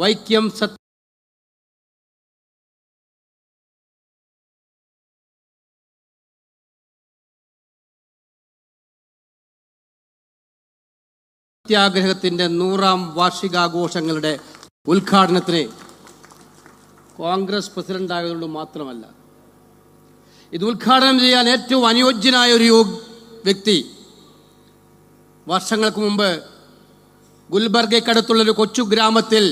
വൈക്കം സത്യാഗ്രഹത്തിന്റെ 100ാം വാർഷികാഘോഷങ്ങളുടെ ഉദ്ഘാടനത്തിന് കോൺഗ്രസ് പ്രസിഡന്റ് ആയതുകൊണ്ട് മാത്രമല്ല, ഇത് ഉദ്ഘാടനം ചെയ്യാൻ ഏറ്റവും അനുയോജ്യനായ ഒരു വ്യക്തി വർഷങ്ങൾക്ക് മുമ്പ് ഗുൽബർഗയ്ക്കടുത്തുള്ളൊരു കൊച്ചു ഗ്രാമത്തിൽ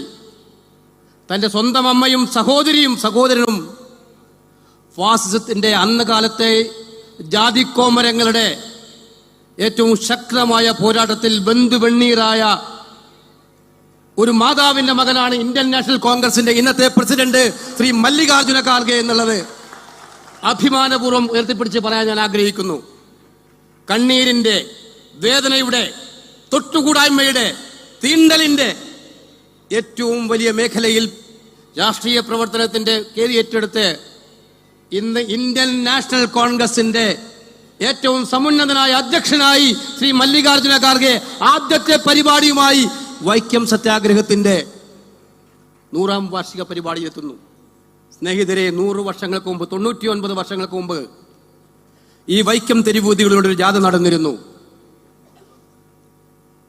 തൻ്റെ സ്വന്തം അമ്മയും സഹോദരനും ഫാസിസത്തിൻ്റെ അന്ന് കാലത്തെ ജാതിക്കോമരങ്ങളുടെ ഏറ്റവും ശക്തമായ പോരാട്ടത്തിൽ വെണ്ണീറായ ഒരു മാതാവിൻ്റെ മകനാണ് ഇന്ത്യൻ നാഷണൽ കോൺഗ്രസിന്റെ ഇന്നത്തെ പ്രസിഡന്റ് ശ്രീ മല്ലികാർജുന ഖാർഗെ എന്നുള്ളത് അഭിമാനപൂർവ്വം ഉയർത്തിപ്പിടിച്ച് പറയാൻ ഞാൻ ആഗ്രഹിക്കുന്നു. കണ്ണീരിന്റെ, വേദനയുടെ, തൊട്ടുകൂടായ്മയുടെ, തീണ്ടലിന്റെ ഏറ്റവും വലിയ മേഖലയിൽ രാഷ്ട്രീയ പ്രവർത്തനത്തിന്റെ കേറിയേറ്റെടുത്ത് ഇന്ന് ഇന്ത്യൻ നാഷണൽ കോൺഗ്രസിന്റെ ഏറ്റവും സമുന്നതനായ അധ്യക്ഷനായി ശ്രീ മല്ലികാർജുന ഖാർഗെ ആദ്യത്തെ പരിപാടിയുമായി വൈക്കം സത്യാഗ്രഹത്തിന്റെ 100ാം വാർഷിക പരിപാടിയിലെത്തുന്നു. സ്നേഹിതരെ, 100 വർഷങ്ങൾക്ക് മുമ്പ്, 99 വർഷങ്ങൾക്ക് മുമ്പ് ഈ വൈക്കം തെരുവൂതികളിലൂടെ ഒരു ജാഥ നടന്നിരുന്നു.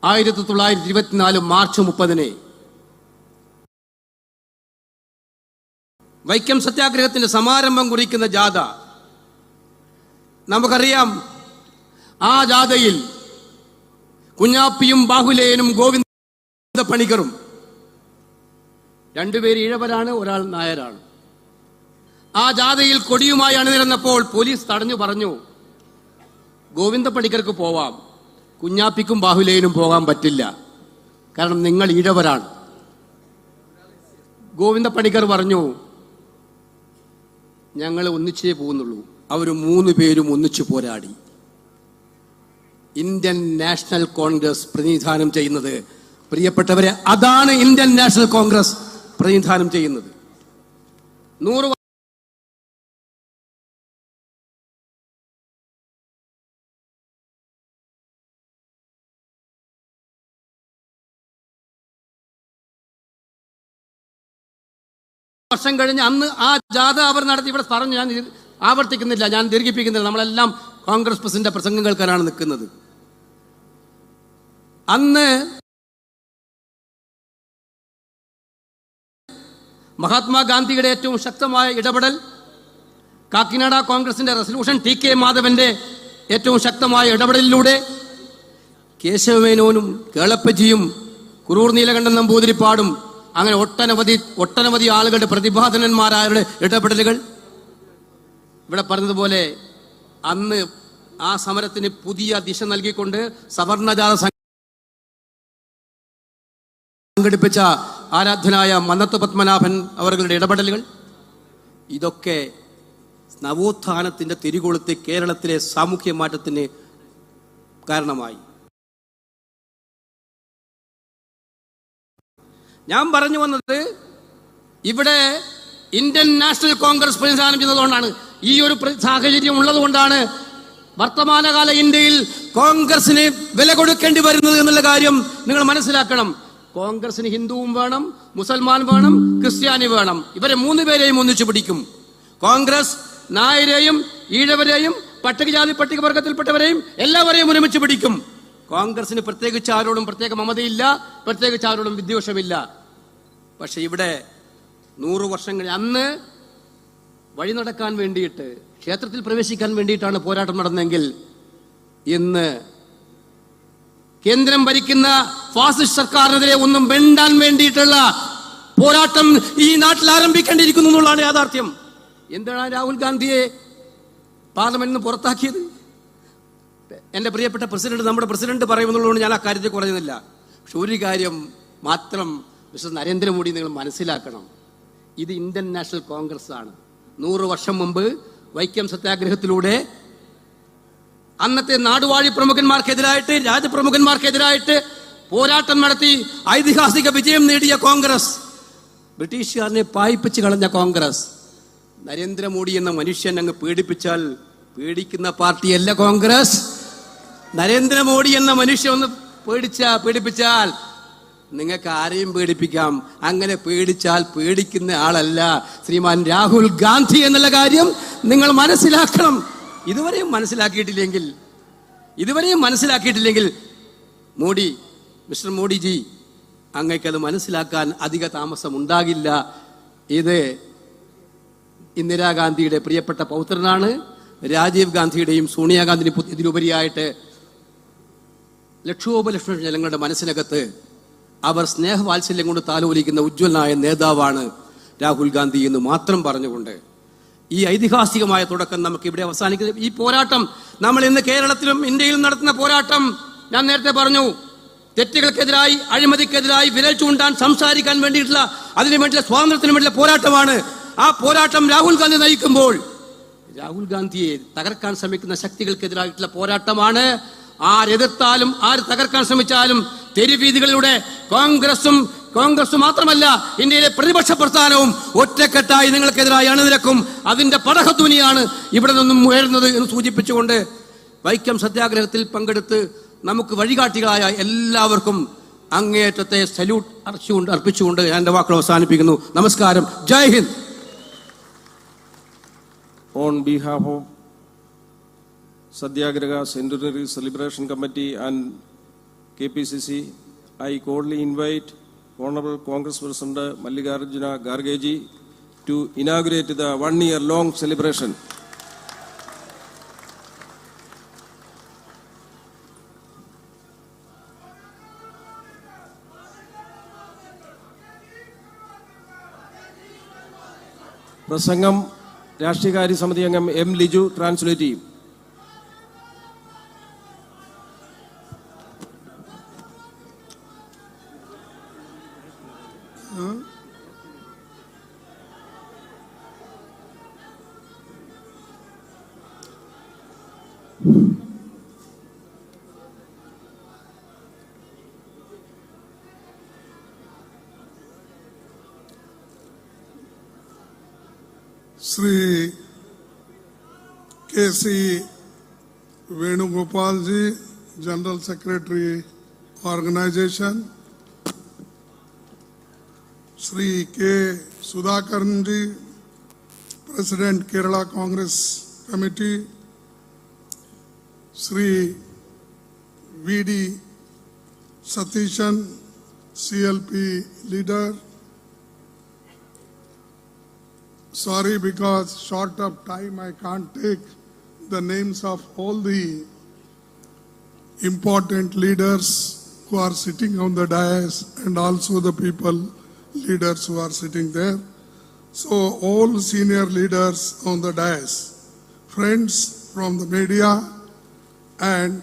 1924 മാർച്ച് 30 വൈക്കം സത്യാഗ്രഹത്തിന്റെ സമാരംഭം കുറിക്കുന്ന ജാഥ. നമുക്കറിയാം, ആ ജാഥയിൽ കുഞ്ഞാപ്പിയും ബാഹുലേയനും ഗോവിന്ദ പണിക്കറും, രണ്ടുപേര് ഇഴവരാണ്, ഒരാൾ നായരാണ്. ആ ജാഥയിൽ കൊടിയുമായി അണിനിരന്നപ്പോൾ പോലീസ് തടഞ്ഞു പറഞ്ഞു, ഗോവിന്ദ പണിക്കർക്ക് പോവാം, കുഞ്ഞാപ്പിക്കും ബാഹുലേയനും പോകാൻ പറ്റില്ല, കാരണം നിങ്ങൾ ഇഴവരാണ്. ഗോവിന്ദ പണിക്കർ പറഞ്ഞു, ഞങ്ങൾ ഒന്നിച്ചേ പോകുന്നുള്ളൂ. അവർ 3 പേരും ഒന്നിച്ചു പോരാടി. ഇന്ത്യൻ നാഷണൽ കോൺഗ്രസ് പ്രതിനിധാനം ചെയ്യുന്നത്, പ്രിയപ്പെട്ടവരെ, അതാണ് ഇന്ത്യൻ നാഷണൽ കോൺഗ്രസ് പ്രതിനിധാനം ചെയ്യുന്നത്. 100 വർഷം കഴിഞ്ഞ് അന്ന് ആ ജാഥ അവർ നടത്തി. ഇവിടെ പറഞ്ഞു, ഞാൻ ആവർത്തിക്കുന്നില്ല, ഞാൻ ദീർഘിപ്പിക്കുന്നില്ല. നമ്മളെല്ലാം കോൺഗ്രസ് പ്രസിഡന്റ് പ്രസംഗം കേൾക്കാനാണ് നിൽക്കുന്നത്. അന്ന് മഹാത്മാഗാന്ധിയുടെ ഏറ്റവും ശക്തമായ ഇടപെടൽ, കാക്കിനാട കോൺഗ്രസിന്റെ റെസല്യൂഷൻ, TK മാധവന്റെ ഏറ്റവും ശക്തമായ ഇടപെടലിലൂടെ കേശവമേനോനും കേളപ്പജിയും കുറൂർ നീലകണ്ഠൻ നമ്പൂതിരിപ്പാടും അങ്ങനെ ഒട്ടനവധി ആളുകളുടെ പ്രതിഭാധനന്മാരായവരുടെ ഇടപെടലുകൾ. ഇവിടെ പറഞ്ഞതുപോലെ അന്ന് ആ സമരത്തിന് പുതിയ ദിശ നൽകിക്കൊണ്ട് സവർണജാഥ സംഘടിപ്പിച്ച ആരാധ്യനായ മന്നത്ത് പത്മനാഭൻ അവരുടെ ഇടപെടലുകൾ, ഇതൊക്കെ നവോത്ഥാനത്തിന്റെ തിരികൊളുത്തി കേരളത്തിലെ സാമൂഹ്യ മാറ്റത്തിന് കാരണമായി. ഞാൻ പറഞ്ഞു വന്നത്, ഇവിടെ ഇന്ത്യൻ നാഷണൽ കോൺഗ്രസ് പ്രതിനിധാനം ചെയ്യുന്നതുകൊണ്ടാണ്, ഈ ഒരു സാഹചര്യം ഉള്ളതുകൊണ്ടാണ് വർത്തമാനകാല ഇന്ത്യയിൽ കോൺഗ്രസിന് വില കൊടുക്കേണ്ടി വരുന്നത് എന്നുള്ള കാര്യം നിങ്ങൾ മനസ്സിലാക്കണം. കോൺഗ്രസിന് ഹിന്ദുവും വേണം, മുസൽമാൻ വേണം, ക്രിസ്ത്യാനി വേണം. ഇവരെ 3 പേരെയും ഒന്നിച്ചു പിടിക്കും. കോൺഗ്രസ് നായരെയും ഈഴവരെയും പട്ടികജാതി പട്ടികവർഗത്തിൽപ്പെട്ടവരെയും എല്ലാവരെയും ഒരുമിച്ച് പിടിക്കും. കോൺഗ്രസിന് പ്രത്യേകിച്ച് ആരോടും പ്രത്യേക മമതയില്ല, പ്രത്യേകിച്ച് ആരോടും വിദ്വേഷമില്ല. പക്ഷെ ഇവിടെ 100 വർഷം കഴിഞ്ഞ് അന്ന് വഴി നടക്കാൻ വേണ്ടിയിട്ട്, ക്ഷേത്രത്തിൽ പ്രവേശിക്കാൻ വേണ്ടിയിട്ടാണ് പോരാട്ടം നടന്നെങ്കിൽ, ഇന്ന് കേന്ദ്രം ഭരിക്കുന്ന ഫാസിസ്റ്റ് സർക്കാരിനെതിരെ ഒന്നും വേണ്ടാൻ വേണ്ടിയിട്ടുള്ള പോരാട്ടം ഈ നാട്ടിൽ ആരംഭിക്കേണ്ടിയിരിക്കുന്നു എന്നുള്ളതാണ് യാഥാർത്ഥ്യം. എന്താണ് രാഹുൽ ഗാന്ധിയെ പാർലമെന്റിൽ നിന്ന് പുറത്താക്കിയത്? എന്റെ പ്രിയപ്പെട്ട പ്രസിഡന്റ്, നമ്മുടെ പ്രസിഡന്റ് പറയുമെന്നുള്ളതുകൊണ്ട് ഞാൻ ആ കാര്യത്തെ കുറയുന്നില്ല. പക്ഷെ ഒരു കാര്യം മാത്രം മിസ്റ്റർ നരേന്ദ്രമോദി നിങ്ങൾ മനസ്സിലാക്കണം, ഇത് ഇന്ത്യൻ നാഷണൽ കോൺഗ്രസ് ആണ്. 100 വർഷം മുമ്പ് വൈക്കം സത്യാഗ്രഹത്തിലൂടെ അന്നത്തെ നാടുവാഴി പ്രമുഖന്മാർക്കെതിരായിട്ട്, രാജപ്രമുഖന്മാർക്കെതിരായിട്ട് പോരാട്ടം നടത്തി ഐതിഹാസിക വിജയം നേടിയ കോൺഗ്രസ്, ബ്രിട്ടീഷുകാരനെ പായിപ്പിച്ച് കളഞ്ഞ കോൺഗ്രസ്, നരേന്ദ്രമോദി എന്ന മനുഷ്യൻ അങ്ങ് പേടിപ്പിച്ചാൽ പേടിക്കുന്ന പാർട്ടിയല്ല കോൺഗ്രസ്. നരേന്ദ്രമോദി എന്ന മനുഷ്യൻ ഒന്ന് പേടിപ്പിച്ചാൽ നിങ്ങൾക്ക് ആരെയും പേടിപ്പിക്കാം. അങ്ങനെ പേടിച്ചാൽ പേടിക്കുന്ന ആളല്ല ശ്രീമാൻ രാഹുൽ ഗാന്ധി എന്നുള്ള കാര്യം നിങ്ങൾ മനസ്സിലാക്കണം. ഇതുവരെയും മനസ്സിലാക്കിയിട്ടില്ലെങ്കിൽ മോഡി, മിസ്റ്റർ മോഡിജി, അങ്ങേക്കത് മനസ്സിലാക്കാൻ അധിക താമസം ഉണ്ടാകില്ല. ഇത് ഇന്ദിരാഗാന്ധിയുടെ പ്രിയപ്പെട്ട പൗത്രനാണ്. രാജീവ് ഗാന്ധിയുടെയും സോണിയാഗാന്ധിയുടെയും ഇതിലുപരിയായിട്ട് ലക്ഷോപലക്ഷം ജനങ്ങളുടെ മനസ്സിനകത്ത് അവർ സ്നേഹവാത്സല്യം കൊണ്ട് താലോലിക്കുന്ന ഉജ്ജ്വലനായ നേതാവാണ് രാഹുൽ ഗാന്ധി എന്ന് മാത്രം പറഞ്ഞുകൊണ്ട് ഈ ഐതിഹാസികമായ തുടക്കം നമുക്ക് ഇവിടെ അവസാനിക്കുന്നത്. ഈ പോരാട്ടം നമ്മൾ ഇന്ന് കേരളത്തിലും ഇന്ത്യയിലും നടത്തുന്ന പോരാട്ടം, ഞാൻ നേരത്തെ പറഞ്ഞു, തെറ്റുകൾക്കെതിരായി, അഴിമതിക്കെതിരായി വിരൽ ചൂണ്ടാൻ, സംസാരിക്കാൻ വേണ്ടിയിട്ടുള്ള, അതിനു വേണ്ടിയുള്ള സ്വാതന്ത്ര്യത്തിന് വേണ്ടിയുള്ള പോരാട്ടമാണ്. ആ പോരാട്ടം രാഹുൽ ഗാന്ധി നയിക്കുമ്പോൾ രാഹുൽ ഗാന്ധിയെ തകർക്കാൻ ശ്രമിക്കുന്ന ശക്തികൾക്കെതിരായിട്ടുള്ള പോരാട്ടമാണ്. ആരെതിർത്താലും ആര് തകർക്കാൻ ശ്രമിച്ചാലും തെരുവീതികളിലൂടെ കോൺഗ്രസും മാത്രമല്ല ഇന്ത്യയിലെ പ്രതിപക്ഷ പ്രസ്ഥാനവും ഒറ്റക്കെട്ടായി നിങ്ങൾക്കെതിരായി അണിനിരക്കും. അതിന്റെ പടഹധ്വനിയാണ് ഇവിടെ നിന്നും ഉയരുന്നത് എന്ന് സൂചിപ്പിച്ചുകൊണ്ട് വൈക്കം സത്യാഗ്രഹത്തിൽ പങ്കെടുത്ത് നമുക്ക് വഴികാട്ടികളായ എല്ലാവർക്കും അങ്ങേയറ്റത്തെ സല്യൂട്ട് അർപ്പിച്ചുകൊണ്ട് ഞാൻ എൻ്റെ വാക്കുകൾ അവസാനിപ്പിക്കുന്നു. നമസ്കാരം. ജയ് Hind. On behalf of Satyagraha Centenary Celebration Committee and KPCC, I cordially invite Honorable Congress President Mallikarjun Kharge to inaugurate the one-year-long celebration. പ്രസംഗം രാഷ്ട്രീയകാര്യ സമിതി അംഗം എം ലിജു ട്രാൻസ്ലേറ്റ് ചെയ്യും. Shri K.C. Venugopal ji, General Secretary, Organization, Shri K. Sudhakaran ji, President, Kerala Congress Committee, Shri V.D. Satishan, CLP leader. Sorry, because short of time I can't take the names of all the important leaders who are sitting on the dais and also the leaders who are sitting there. So all senior leaders on the dais, friends from the media and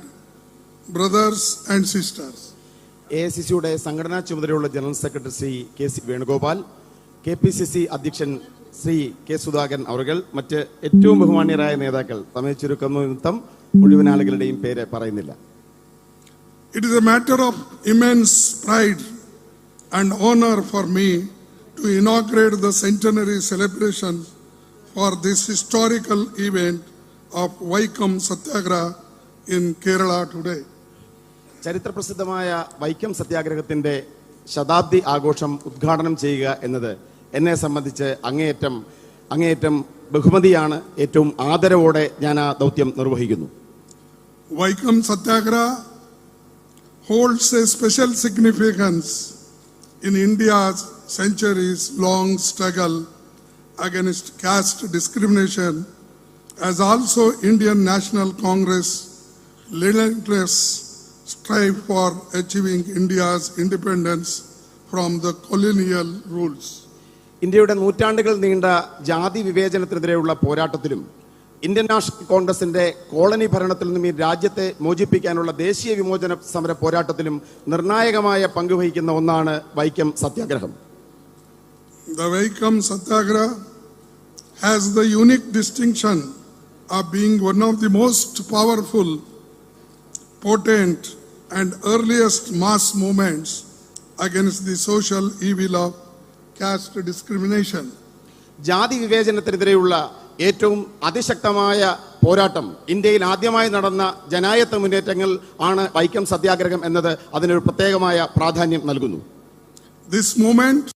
brothers and sisters. AICCയുടെ സംഘടനാ ചുമതലയുള്ള general secretary Shri K.C. Venugopal, KPCC അധ്യക്ഷൻ Shri K Sudhakaran അവർ, മറ്റ് ഏറ്റവും ബഹുമാന്യരായ നേതാക്കൾ, സമയ ചുരുക്കം നിമിത്തം മുഴുവൻ ആളുകളുടെയും പേര് പറയുന്നില്ല. It is a matter of immense pride and honor for me to inaugurate the centenary celebration for this historical event of Vaikom Satyagraha in Kerala today. ചരിത്രപ്രസിദ്ധമായ വൈക്കം സത്യാഗ്രഹത്തിന്റെ ശതാബ്ദി ആഘോഷം ഉദ്ഘാടനം ചെയ്യുക എന്നത് എന്നെ സംബന്ധിച്ച് അങ്ങേയറ്റം ബഹുമതിയാണ്. ഏറ്റവും ആദരവോടെ ഞാൻ ആ ദൗത്യം നിർവഹിക്കുന്നു. Vaikom Satyagraha holds a special significance in India's centuries-long struggle against caste discrimination, as also Indian National Congress relentless strive for achieving India's independence from the colonial rules. ഇന്ത്യയുടെ നൂറ്റാണ്ടുകൾ നീണ്ട ജാതി വിവേചനത്തിനെതിരെയുള്ള പോരാട്ടത്തിലും ഇന്ത്യൻ നാഷണൽ കോൺഗ്രസിന്റെ കോളനി ഭരണത്തിൽ നിന്നും ഈ രാജ്യത്തെ മോചിപ്പിക്കാനുള്ള ദേശീയ വിമോചന സമര പോരാട്ടത്തിലും നിർണായകമായ പങ്കുവഹിക്കുന്ന ഒന്നാണ് വൈക്കം സത്യാഗ്രഹം. The Vaikom Satyagraha has the unique distinction of being one of the most powerful, potent and earliest mass movements against the social evil of caste discrimination. ജാതി വിവേചനത്തിനെതിരെയുള്ള ഏറ്റവും അതിശക്തമായ പോരാട്ടം ഇന്ത്യയിൽ ആദ്യമായി നടന്ന ജനായത്ത മുന്നേറ്റങ്ങൾ ആണ് വൈക്കം സത്യാഗ്രഹം എന്നത് അതിനൊരു പ്രത്യേകമായ പ്രാധാന്യം നൽകുന്നു. This movement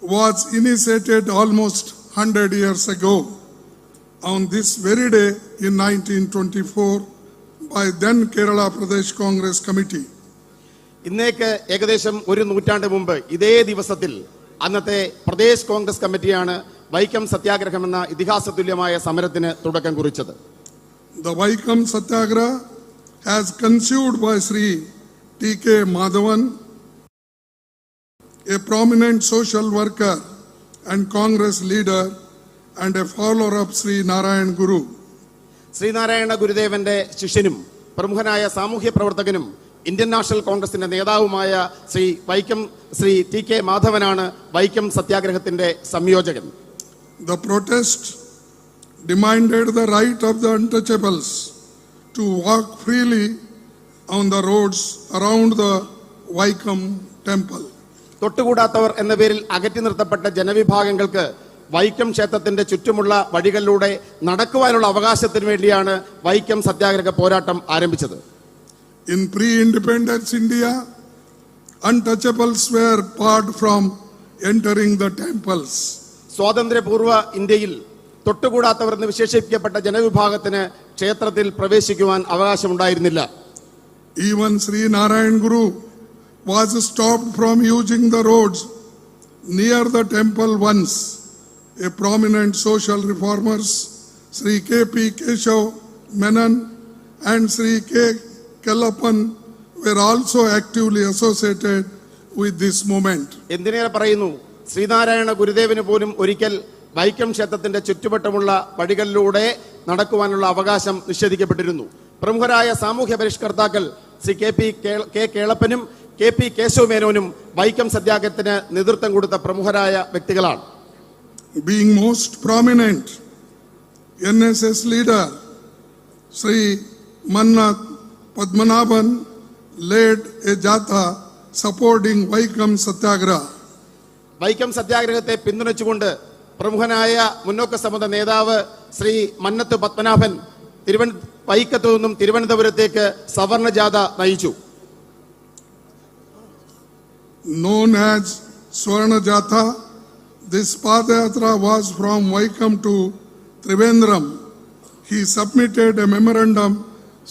was initiated almost 100 years ago on this very day in 1924 by then Kerala Pradesh Congress Committee. ഇന്നേക്ക് ഏകദേശം ഒരു നൂറ്റാണ്ട് മുമ്പ് ഇതേ ദിവസത്തിൽ അന്നത്തെ പ്രദേശ് കോൺഗ്രസ് കമ്മിറ്റിയാണ് വൈക്കം സത്യാഗ്രഹം എന്ന ഇതിഹാസതുല്യമായ സമരത്തിന് തുടക്കം കുറിച്ചത്. The Vaikom Satyagraha has conceived by Sri T.K. Madhavan, a prominent social worker and Congress leader and a follower of Sri Narayan Guru. Sreenarayana ഗുരുദേവന്റെ ശിഷ്യനും പ്രമുഖനായ സാമൂഹ്യ പ്രവർത്തകനും ഇന്ത്യൻ നാഷണൽ കോൺഗ്രസിന്റെ നേതാവുമായ ശ്രീ ടി കെ മാധവനാണ് വൈക്കം സത്യാഗ്രഹത്തിന്റെ സംയോജകൻ. The protest demanded the right of the untouchables to walk freely on the roads around the Vaikom temple. തൊട്ടുകൂടാത്തവർ എന്ന പേരിൽ അകറ്റി നിർത്തപ്പെട്ട ജനവിഭാഗങ്ങൾക്ക് വൈക്കം ക്ഷേത്രത്തിന്റെ ചുറ്റുമുള്ള വഴികളിലൂടെ നടക്കുവാനുള്ള അവകാശത്തിന് വേണ്ടിയാണ് വൈക്കം സത്യാഗ്രഹ പോരാട്ടം ആരംഭിച്ചത്. In pre-independence India, untouchables were barred from entering the temples. സ്വാതന്ത്ര്യപൂർവ്വ ഇന്ത്യയിൽ തൊട്ടുകൂടാത്തവർ എന്ന് വിശേഷിപ്പിക്കപ്പെട്ട ജനവിഭാഗത്തിന് ക്ഷേത്രത്തിൽ പ്രവേശിക്കുവാൻ അവകാശമുണ്ടായിരുന്നില്ല. Even Sri Narayan Guru was stopped from using the roads near the temple once. A prominent social reformers, Sri K.P. Keshav Menon and Sri K. Kellappan were also actively associated with this movement. എന്തിനേറെ പറയുന്നു, ശ്രീനാരായണ ഗുരുദേവന് പോലും ഒരിക്കൽ വൈക്കം ക്ഷേത്രത്തിന്റെ ചുറ്റുവട്ടമുള്ള വഴികളിലൂടെ നടക്കുവാനുള്ള അവകാശം നിഷേധിക്കപ്പെട്ടിരുന്നു. പ്രമുഖരായ സാമൂഹ്യ പരിഷ്കർത്താക്കൾ ശ്രീ കെ കേളപ്പനും കെ പി കേശവ മേനോനും വൈക്കം സത്യാഗ്രഹത്തിന് നേതൃത്വം കൊടുത്ത പ്രമുഖരായ വ്യക്തികളാണ്. Being most prominent, NSS leader Sri Mannath Padmanabhan led a jatha supporting Vaikom Satyagraha. Vaikom സത്യാഗ്രഹത്തെ പിന്തുണച്ചുകൊണ്ട് പ്രമുഖനായ മുന്നോക്ക സമുദായ നേതാവ് ശ്രീ മന്നത്ത് പത്മനാഭൻ വൈക്കത്തു നിന്നും തിരുവനന്തപുരത്തേക്ക് സവർണ ജാഥ നയിച്ചു. Known as Swarna Jatha, this Padayatra was from Vaikom to Trivandrum. He submitted a memorandum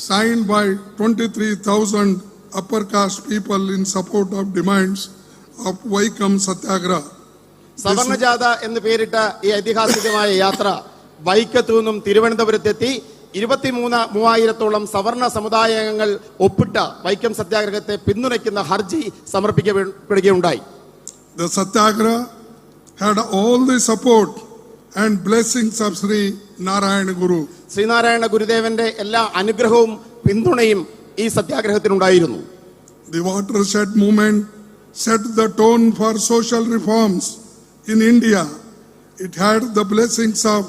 signed by 23,000 upper caste people in support of demands of Vaikom Satyagraha. സവർണ ജാഥ എന്ന് പേരിട്ട ഈ ഐതിഹാസികമായ യാത്ര വൈക്കത്തു നിന്നും തിരുവനന്തപുരത്തെത്തി 23,000 സവർണ സമുദായങ്ങൾ ഒപ്പിട്ട വൈക്കം സത്യാഗ്രഹത്തെ പിന്തുണയ്ക്കുന്ന ഹർജി സമർപ്പിക്കപ്പെടുകയുണ്ടായി. The Satyagraha had all the support and blessings of Sri Narayana Guru. Sreenarayana ഗുരുദേവന്റെ എല്ലാ അനുഗ്രഹവും പിന്തുണയും ഈ സത്യാഗ്രഹത്തിനുണ്ടായിരുന്നു. The watershed movement set the tone for social reforms in India. It had the blessings of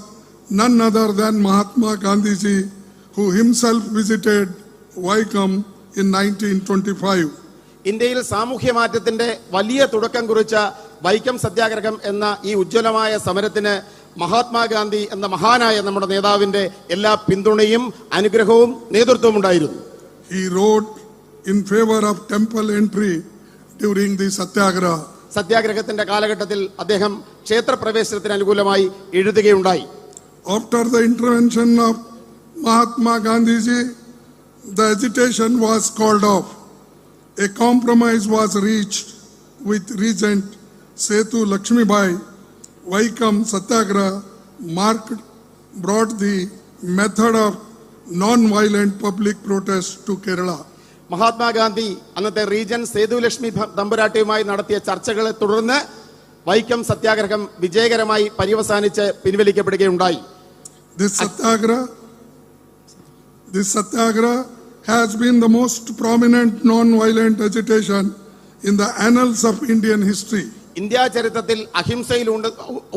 none other than Mahatma Gandhi ji, who himself visited Vaikom in 1925. ഇന്ത്യയിൽ സാമൂഹ്യ മാറ്റത്തിന്റെ വലിയ തുടക്കം കുറിച്ച വൈക്കം സത്യാഗ്രഹം എന്ന ഈ ഉജ്ജ്വലമായ സമരത്തിന് മഹാത്മാഗാന്ധി എന്ന മഹാനായ നമ്മുടെ നേതാവിന്റെ എല്ലാ പിന്തുണയും അനുഗ്രഹവും നേതൃത്വവും ഉണ്ടായിരുന്നു. He wrote in favor of temple entry during the Satyagraha. സത്യാഗ്രഹത്തിന്റെ കാലഘട്ടത്തിൽ അദ്ദേഹം ക്ഷേത്രപ്രവേശനത്തിന് അനുകൂലമായി എഴുതുകയുണ്ടായി. After the intervention of Mahatma Gandhi ji, the agitation was called off. A compromise was reached with Regent Sethu Lakshmibai. Vaikom Satyagraha brought the method of non-violent public protest to Kerala. Mahatma Gandhi അന്നത്തെ region Sethu Lakshmi തമ്പുരാട്ടിയുമായി നടത്തിയ ചർച്ചകളെ തുടർന്ന് വൈക്കം സത്യാഗ്രഹം വിജയകരമായി പര്യവസാനിച്ച് പിൻവലിക്കപ്പെടുകയുണ്ടായി. This Satyagraha has been the most prominent non-violent agitation in the annals of Indian history. India ചരിത്രത്തിൽ അഹിംസയിൽ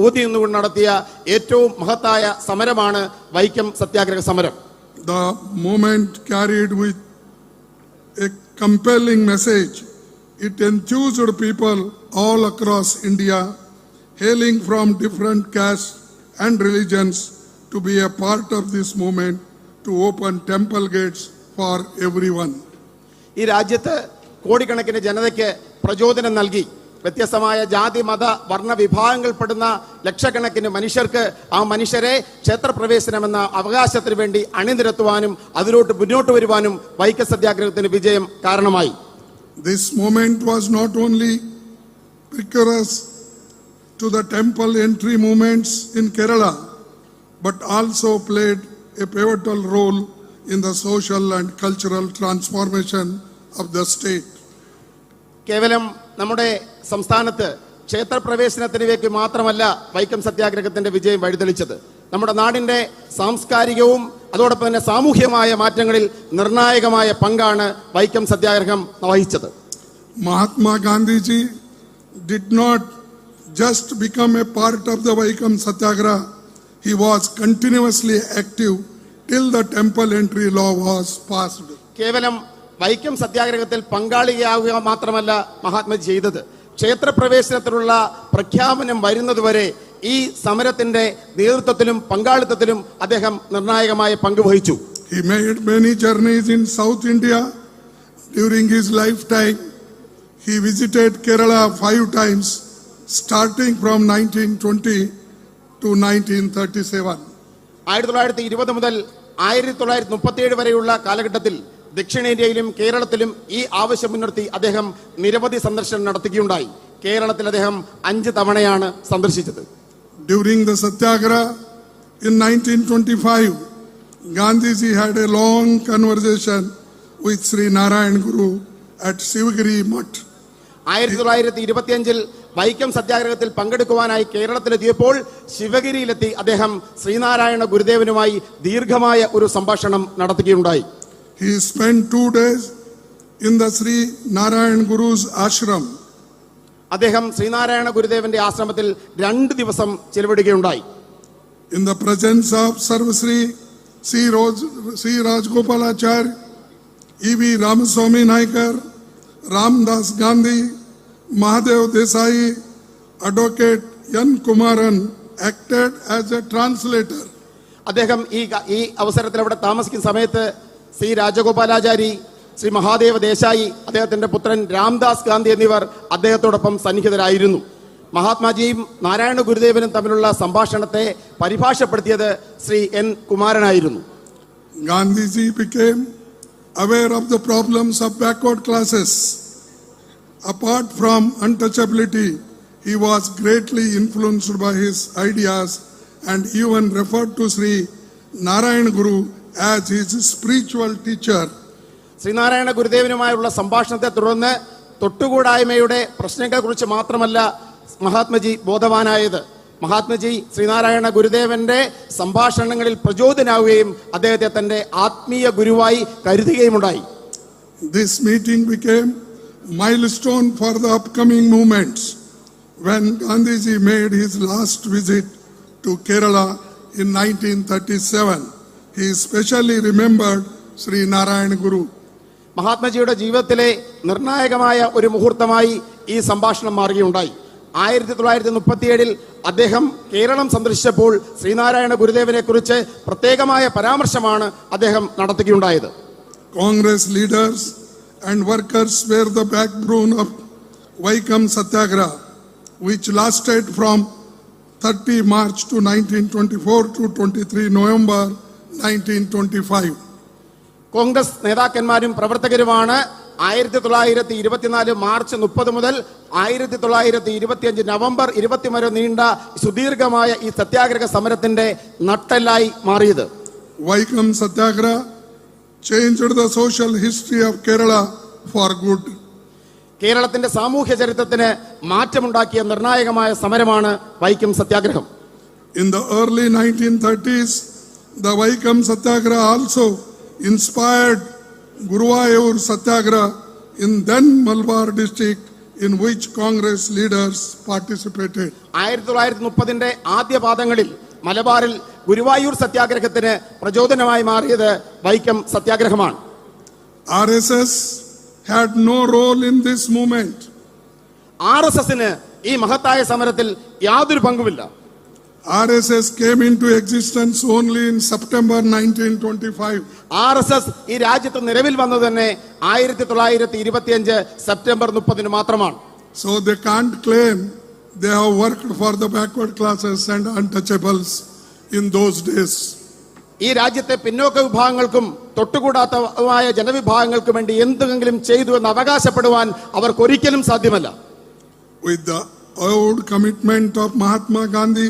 ഊതി നിന്നുകൊണ്ട് നടത്തിയ ഏറ്റവും മഹത്തായ സമരമാണ് വൈക്കം സത്യാഗ്രഹ സമരം. The movement carried with a compelling message. It enthused people all across India, hailing from different castes and religions, to be a part of this movement to open temple gates for everyone. ഈ രാജ്യത്ത് കോടിക്കണക്കിന് ജനതയ്ക്ക് പ്രചോദനം നൽകി. വ്യത്യസ്തമായ ജാതി മത വർണ്ണ വിഭാഗങ്ങൾപ്പെടുന്ന ലക്ഷക്കണക്കിന് മനുഷ്യർക്ക് ആ മനുഷ്യരെ ക്ഷേത്രപ്രവേശനമെന്ന അവകാശത്തിന് വേണ്ടി അണിനിരത്തുവാനും അതിലോട്ട് മുന്നോട്ട് വരുവാനും വൈക്കം സത്യാഗ്രഹത്തിന് വിജയം കാരണമായി. This movement was not only precursor to the temple entry movements in Kerala, but also played a pivotal role in the social and cultural transformation of the state. കേവലം നമ്മുടെ സംസ്ഥാനത്ത് ക്ഷേത്രപ്രവേശനത്തിലേക്ക് മാത്രമല്ല വൈക്കം സത്യാഗ്രഹത്തിന്റെ വിജയം വഴിതെളിച്ചത്. നമ്മുടെ നാടിന്റെ സാംസ്കാരികവും അതോടൊപ്പം തന്നെ സാമൂഹ്യമായ മാറ്റങ്ങളിൽ നിർണായകമായ പങ്കാണ് വൈക്കം സത്യാഗ്രഹം വഹിച്ചത്. Mahatma Gandhi ji did not just become a part of the Vaikom Satyagraha, he was continuously active till the temple entry law was passed. കേവലം വൈക്കം സത്യാഗ്രഹത്തിൽ പങ്കാളിയാവുക മാത്രമല്ല മഹാത്മജി ചെയ്തത്, ക്ഷേത്രപ്രവേശനത്തിലുള്ള പ്രഖ്യാപനം വരുന്നതുവരെ ഈ സമരത്തിന്റെ നേതൃത്വത്തിലും പങ്കാളിത്തത്തിലും അദ്ദേഹം നിർണായകമായ പങ്ക് വഹിച്ചു. He made many journeys in South India during his lifetime. He visited Kerala 5 times, starting from 1920 to 1937. 1920 മുതൽ 1937 വരെയുള്ള കാലഘട്ടത്തിൽ ദക്ഷിണേന്ത്യയിലും കേരളത്തിലും ഈ ആവശ്യം മുൻനിർത്തി അദ്ദേഹം നിരവധി സന്ദർശനം നടത്തുകയുണ്ടായി. കേരളത്തിൽ അദ്ദേഹം 5 തവണയാണ് സന്ദർശിച്ചത്. During the Satyagraha in 1925, Gandhiji had a long conversation with Sri Narayan Guru at Sivagiri Mutt. 1925 Vaikom സത്യാഗ്രഹത്തിൽ പങ്കെടുക്കുവാനായി കേരളത്തിലെത്തിയപ്പോൾ ശിവഗിരിയിലെത്തി അദ്ദേഹം ശ്രീനാരായണ ഗുരുദേവനുമായി ദീർഘമായ ഒരു സംഭാഷണം നടത്തുകയുണ്ടായി. He spent 2 days in the Sri Narayan Guru's ashram. അദ്ദേഹം ശ്രീനാരായണ ഗുരുദേവന്റെ ആശ്രമത്തിൽ 2 ദിവസം ചെലവിടുകയുണ്ടായി. In the presence of Sarvasri C. Rajgopalacharya, E.V. Ramaswamy Naikar, Ramdas Gandhi, Mahadev Desai, Advocate N. Kumaran acted as a translator. അദ്ദേഹം ഈ അവസരത്തിൽ അവിടെ താമസിക്കുന്ന സമയത്ത് ശ്രീ രാജഗോപാലാചാരി, ശ്രീ മഹാദേവ ദേശായി, അദ്ദേഹത്തിന്റെ പുത്രൻ രാംദാസ് ഗാന്ധി എന്നിവർ അദ്ദേഹത്തോടൊപ്പം സന്നിഹിതരായിരുന്നു. മഹാത്മാജിയും നാരായണ ഗുരുദേവനും തമ്മിലുള്ള സംഭാഷണത്തെ പരിഭാഷപ്പെടുത്തിയത് ശ്രീ എൻ കുമാരനായിരുന്നു. Gandhiji became aware of the problems of backward classes. Apart from untouchability, he was greatly influenced by his ideas and even referred to Sri Narayan Guru as his spiritual teacher. Sreenarayana ഗുരുദേവനുമായുള്ള സംഭാഷണത്തെ തുടർന്ന് തൊട്ടുകൂടായ്മയുടെ പ്രശ്നങ്ങളെക്കുറിച്ച് മാത്രമല്ല മഹാത്മജി ബോധവാനായത്. മഹാത്മജി ശ്രീനാരായണ ഗുരുദേവന്റെ സംഭാഷണങ്ങളിൽ പ്രചോദനാവുകയും അദ്ദേഹത്തെ തന്റെ ആത്മീയ ഗുരുവായി കരുതുകയുമുണ്ടായി. This meeting became milestone for the upcoming movements. When Gandhiji made his last visit to Kerala in 1937, he especially remembered Sri Narayan Guru. മഹാത്മജിയുടെ ജീവിതത്തിലെ നിർണായകമായ ഒരു മുഹൂർത്തമായി ഈ സംഭാഷണം മാറുകയുണ്ടായി. 1937 അദ്ദേഹം കേരളം സന്ദർശിച്ചപ്പോൾ ശ്രീനാരായണ ഗുരുദേവനെ കുറിച്ച് പ്രത്യേകമായ പരാമർശമാണ് അദ്ദേഹം നടത്തുകയുണ്ടായത്. Congress leaders and workers were the backbone of Vaikom Satyagraha, which lasted from 30 March to 1924 to 23 November 1925. Congress നേതാക്കന്മാരും പ്രവർത്തകരുമാണ് 1924 മാർച്ച് 30 മുതൽ 1925 നവംബർ 20 വരെ നീണ്ട സുദീർഘമായ ഈ സത്യാഗ്രഹ സമരത്തിന്റെ നട്ടെല്ലായി മാറിയത്. Vaikom Satyagraha changed the social history of Kerala for good. കേരളത്തിന്റെ സാമൂഹ്യ ചരിത്രത്തിന് മാറ്റമുണ്ടാക്കിയ നിർണായകമായ സമരമാണ് വൈക്കം സത്യാഗ്രഹം. In the early 1930s, the Vaikom Satyagraha also inspired Guruvayur Satyagraha in then Malabar district, in which Congress leaders participated. 1930 ആദ്യ പാദങ്ങളിൽ മലബാറിൽ ഗുരുവായൂർ സത്യാഗ്രഹത്തിന് പ്രചോദനമായി മാറിയത് Vaikom സത്യാഗ്രഹമാണ്. RSS had no role in this movement. RSSന് ഈ മഹത്തായ സമരത്തിൽ യാതൊരു പങ്കുമില്ല. RSS came into existence only in September 1925. RSS ഈ രാജ്യത്ത് നിലവിൽ വന്നത് തന്നെ 1925 സെപ്റ്റംബർ 30 മാത്രമാണ്. So they can't claim they have worked for the backward classes and untouchables in those days. ഈ രാജ്യത്തെ പിന്നോക്ക വിഭാഗങ്ങൾക്കും തൊട്ടുകൂടാത്തമായ ജനവിഭാഗങ്ങൾക്കും വേണ്ടി എന്തെങ്കിലും ചെയ്തു എന്ന് അവകാശപ്പെടുവാൻ അവർക്കൊരിക്കലും സാധ്യമല്ല. With the old commitment of Mahatma Gandhi,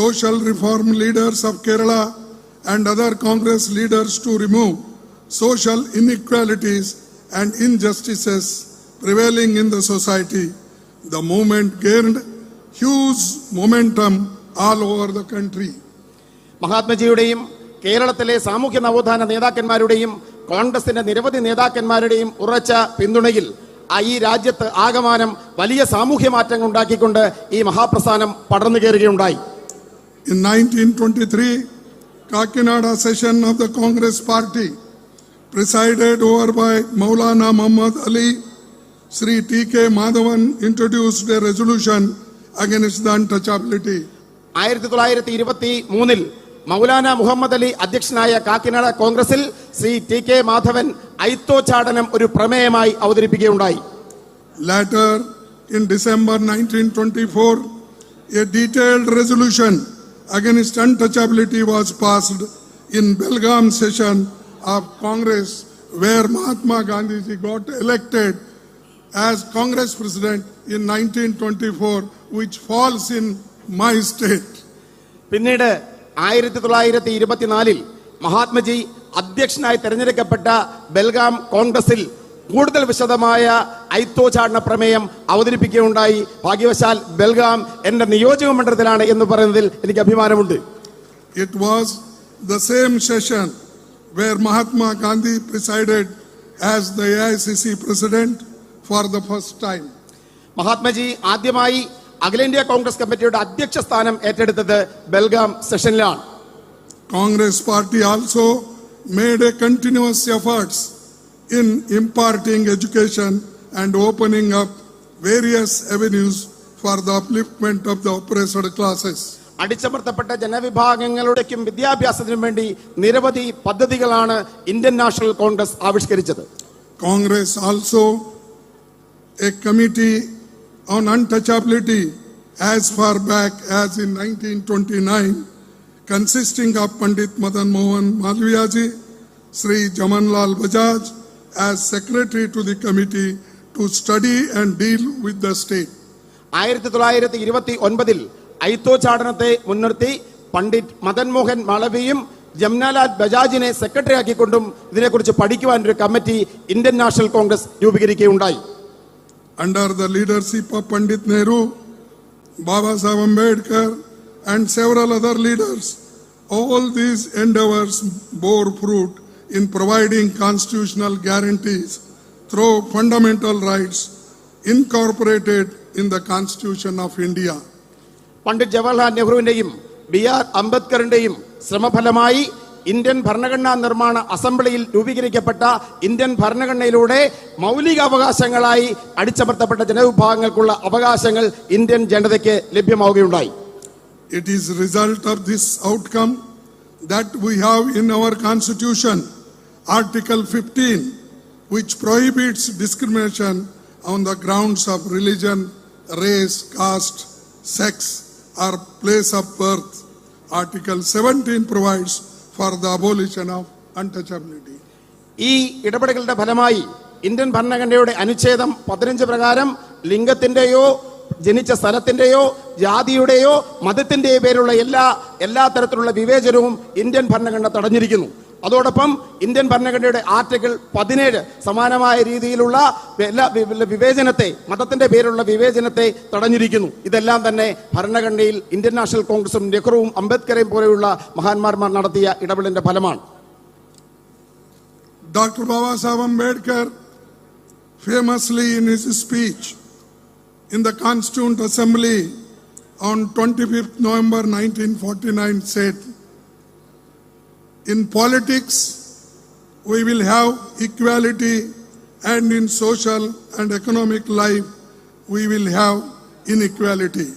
social reform leaders of Kerala and other Congress leaders to remove social inequalities and injustices prevailing in the society, the movement gained huge momentum all over the country. മഹാത്മജിയുടെയും കേരളത്തിലെ സാമൂഹ്യ നവോത്ഥാന നേതാക്കന്മാരുടെയും കോൺഗ്രസിന്റെ നിരവധി നേതാക്കന്മാരുടെയും ഉറച്ച പിന്തുണയിൽ ഈ രാജ്യത്ത് ആകമാനം വലിയ സാമൂഹ്യ മാറ്റങ്ങൾ ഉണ്ടാക്കിക്കൊണ്ട് ഈ മഹാപ്രസ്ഥാനം പടർന്നു കയറുകയുണ്ടായി. In 1923, Kakinada session of the Congress Party, presided over by Maulana Muhammad Ali, Sri T.K. Madhavan introduced a resolution against the untouchability. 1923 Maulana Muhammad Ali അധ്യക്ഷനായ കാക്കിനാട കോൺഗ്രസിൽ ശ്രീ ടി കെ മാധവൻ ഐത്തോച്ചാടനം ഒരു പ്രമേയമായി അവതരിപ്പിക്കുകയുണ്ടായി. Later, in December 1924, a detailed resolution against untouchability was passed in Belgaum session of Congress, where Mahatma Gandhi got elected as Congress president in 1924, which falls in my state. പിന്നീട് 1924 മഹാത്മജി അധ്യക്ഷനായി തെരഞ്ഞെടുക്കപ്പെട്ട ബെൽഗാം കോൺഗ്രസിൽ കൂടുതൽ വിശദമായ ഐത്തോച്ചാടന പ്രമേയം അവതരിപ്പിക്കുകയുണ്ടായി. ഭാഗ്യവശാൽ ബെൽഗാം എന്റെ നിയോജക മണ്ഡലത്തിലാണ് എന്ന് പറയുന്നതിൽ എനിക്ക് അഭിമാനമുണ്ട്. It was the same session where Mahatma Gandhi presided as the AICC president for the first time. Mahatmaji ആദ്യമായി അഖിലേന്ത്യാ കോൺഗ്രസ് കമ്മിറ്റിയുടെ അധ്യക്ഷ സ്ഥാനം ഏറ്റെടുത്തത് Belgaum സെഷനിലാണ്. Congress party also made a continuous efforts in imparting education and opening up various avenues for the upliftment of the oppressed classes. അടിച്ചമർത്തപ്പെട്ട ജനവിഭാഗങ്ങളുടെയും വിദ്യാഭ്യാസത്തിനും വേണ്ടി നിരവധി പദ്ധതികളാണ് ഇന്ത്യൻ നാഷണൽ കോൺഗ്രസ് ആവിഷ്കരിച്ചത്. Congress also a committee on untouchability as far back as in 1929, consisting of Pandit Madan Mohan Malviyaji, Sri Jamanlal Bajaj as secretary to the committee to study and deal with the state. 1929 ഐത്തോച്ചാടനത്തെ മുൻനിർത്തി പണ്ഡിറ്റ് മദൻ മോഹൻ മാളവിയും ജംനാലാൽ ബജാജിനെ secretary ആക്കിക്കൊണ്ടും ഇതിനെക്കുറിച്ച് പഠിക്കുവാൻ ഒരു committee Indian National Congress രൂപീകരിക്കുകയുണ്ടായി. Under the leadership of Pandit Nehru, Baba Saheb Ambedkar and several other leaders, all these endeavors bore fruit in providing constitutional guarantees through fundamental rights incorporated in the Constitution of India. Pandit Jawaharlal നെഹ്റുവിന്റെയും B R. അംബേദ്കറിന്റെയും ശ്രമഫലമായി Indian ഭരണഘടനാ നിർമ്മാണ അസംബ്ലിയിൽ രൂപീകരിക്കപ്പെട്ട Indian ഭരണഘടനയിലൂടെ മൗലിക അവകാശങ്ങളായി അടിച്ചമർത്തപ്പെട്ട ജനവിഭാഗങ്ങൾക്കുള്ള അവകാശങ്ങൾ Indian ജനതയ്ക്ക് ലഭ്യമാവുകയുണ്ടായി. It is result of this outcome that we have in our Constitution Article 15, which prohibits discrimination on the grounds of religion, race, caste, sex, or place of birth. Article 17 provides for the abolition of untouchability. ഈ ഇടപെടലുകളുടെ ഫലമായി Indian ഭരണഘടനയുടെ അനുച്ഛേദം 15 പ്രകാരം ലിംഗത്തിന്റെയോ ജനിച്ച സ്ഥലത്തിന്റെയോ ജാതിയുടെയോ മതത്തിന്റെയോ പേരുള്ള എല്ലാ തരത്തിലുള്ള വിവേചനവും ഇന്ത്യൻ ഭരണഘടന തടഞ്ഞിരിക്കുന്നു. അതോടൊപ്പം ഇന്ത്യൻ ഭരണഘടനയുടെ ആർട്ടിക്കിൾ 17 സമാനമായ രീതിയിലുള്ള വിവേചനത്തെ, മതത്തിന്റെ പേരിലുള്ള വിവേചനത്തെ തടഞ്ഞിരിക്കുന്നു. ഇതെല്ലാം തന്നെ ഭരണഘടനയിൽ ഇന്ത്യൻ നാഷണൽ കോൺഗ്രസും നെഹ്റുവും അംബേദ്കറേയും പോലെയുള്ള മഹാന്മാർ നടത്തിയ ഇടപെടലിന്റെ ഫലമാണ്. Dr. Baba Saheb Ambedkar famously in his speech in the Constituent Assembly on 25th November 1949 said, "In politics, we will have equality, and in social and economic life, we will have inequality."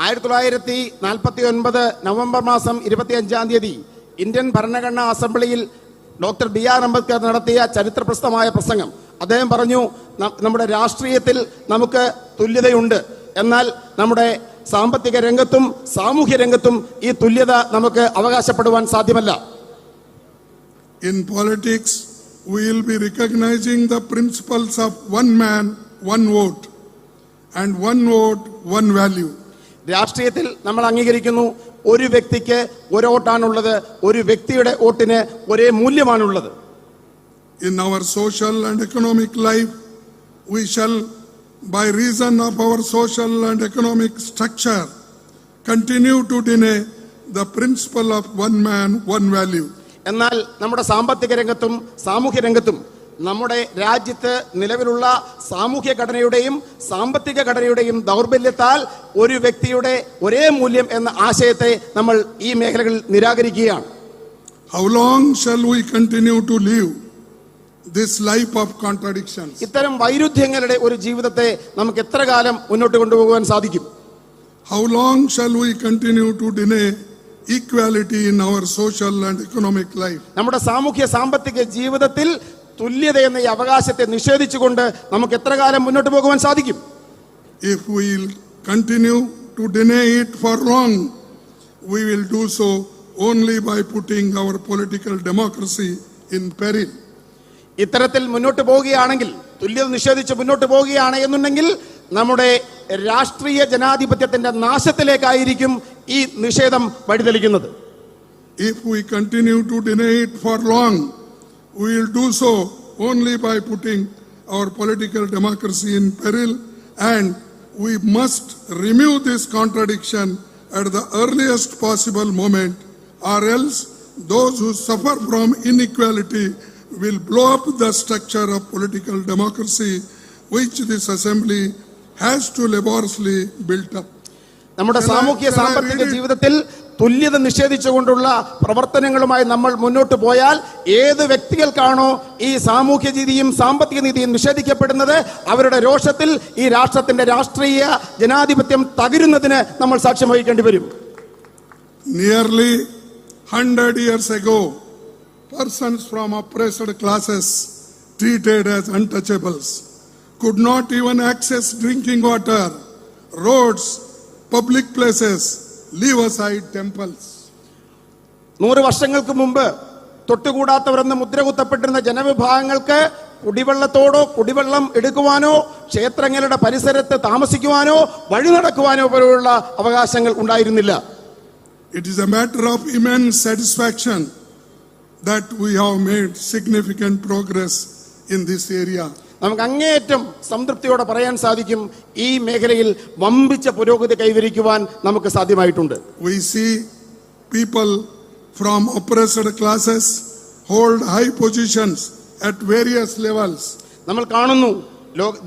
1949 November മാസം 25 Indian ഭരണഘടനാ അസംബ്ലിയിൽ doctor BR Ambedkar നടത്തിയ ചരിത്രപ്രസിദ്ധമായ പ്രസംഗം. അദ്ദേഹം പറഞ്ഞു, നമ്മുടെ രാഷ്ട്രീയത്തിൽ നമുക്ക് തുല്യതയുണ്ട്, എന്നാൽ നമ്മുടെ സാമ്പത്തിക രംഗത്തും സാമൂഹ്യ രംഗത്തും ഈ തുല്യത നമുക്ക് അവകാശപ്പെടുവാൻ സാധ്യമല്ല. In politics, we will be recognizing the principles of one man, one vote, and one vote, one value. രാഷ്ട്രീയത്തിൽ നമ്മൾ അംഗീകരിക്കുന്നു, ഒരു വ്യക്തിക്ക് ഒരു വോട്ടാണുള്ളത്, ഒരു വ്യക്തിയുടെ വോട്ടിന് ഒരേ മൂല്യമാണുള്ളത്. In our social and economic life, we shall, by reason of our social and economic structure, continue to deny the principle of one man, one value. എന്നാൽ നമ്മുടെ സാമ്പത്തിക രംഗത്തും സാമൂഹ്യ രംഗത്തും നമ്മുടെ രാജ്യത്ത് നിലവിലുള്ള സാമൂഹ്യ ഘടനയുടെയും സാമ്പത്തിക ഘടനയുടെയും ദൗർബല്യത്താൽ ഒരു വ്യക്തിയുടെ ഒരേ മൂല്യം എന്ന ആശയത്തെ നമ്മൾ ഈ മേഖലകളിൽ നിരാകരിക്കുകയാണ്. How long shall we continue to live this life of contradictions? ഇത്തരം വൈരുദ്ധ്യങ്ങളുടെ ഒരു ജീവിതത്തെ നമുക്ക് എത്ര കാലം മുന്നോട്ട് കൊണ്ടുപോകാൻ സാധിക്കും? How long shall we continue to deny equality in our social and economic life? നമ്മുടെ സാമൂഹ്യ സാമ്പത്തിക ജീവിതത്തിൽ തുല്യത എന്ന ഈ അവകാശത്തെ നിഷേധിച്ചുകൊണ്ട് നമുക്ക് എത്ര കാലം മുന്നോട്ട് പോകുവാൻ സാധിക്കും? If we will continue to deny it for long, we will do so only by putting our political democracy in peril. ഇത്തരത്തിൽ മുന്നോട്ട് പോവുകയാണെങ്കിൽ, തുല്യത നിഷേധിച്ച് മുന്നോട്ട് പോവുകയാണ് എന്നുണ്ടെങ്കിൽ നമ്മുടെ രാഷ്ട്രീയ ജനാധിപത്യത്തിന്റെ നാശത്തിലേക്കായിരിക്കും ഈ നിഷേധം വഴിതെളിക്കുന്നത്. If we continue to deny it for long, we will do so only by putting our political democracy in peril, and we must remove this contradiction at the earliest possible moment, or else those who suffer from inequality will blow up the structure of political democracy which this assembly has to laboriously build up. നമ്മുടെ സാമൂഹ്യ സാമ്പത്തിക ജീവിതത്തിൽ തുല്യത നിഷേധിച്ചുകൊണ്ടുള്ള പ്രവർത്തനങ്ങളുമായി നമ്മൾ മുന്നോട്ട് പോയാൽ ഏത് വ്യക്തികൾക്കാണോ ഈ സാമൂഹ്യ നീതിയും സാമ്പത്തിക നീതിയും നിഷേധിക്കപ്പെടുന്നത്, അവരുടെ രോഷത്തിൽ ഈ രാഷ്ട്രത്തിന്റെ രാഷ്ട്രീയ ജനാധിപത്യം തകരുന്നതിന് നമ്മൾ സാക്ഷ്യം വഹിക്കേണ്ടി വരും. Nearly 100 years ago, persons from oppressed classes treated as untouchables could not even access drinking water, roads, public places, leave aside temples. 100 വർഷങ്ങൾക്ക് മുമ്പ് തൊട്ടുകൂടാത്തവരെന്ന് മുദ്രകുത്തപ്പെട്ടിരുന്ന ജനവിഭാഗങ്ങൾക്ക് കുടിവെള്ളത്തോടോ കുടിവെള്ളം എടുക്കുവാനോ ക്ഷേത്രങ്ങളുടെ പരിസരത്ത് താമസിക്കുവാനോ വഴി നടക്കുവാനോ പോലുള്ള അവകാശങ്ങൾ ഉണ്ടായിരുന്നില്ല. It is a matter of immense satisfaction that we have made significant progress in this area. നമുക്ക് അങ്ങേയറ്റം സംതൃപ്തിയോടെ പറയാൻ സാധിക്കും, ഈ മേഖലയിൽ വമ്പിച്ച പുരോഗതി കൈവരിക്കുവാൻ നമുക്ക് സാധ്യമായിട്ടുണ്ട്. We see people from oppressed classes hold high positions at various levels. നമ്മൾ കാണുന്നു,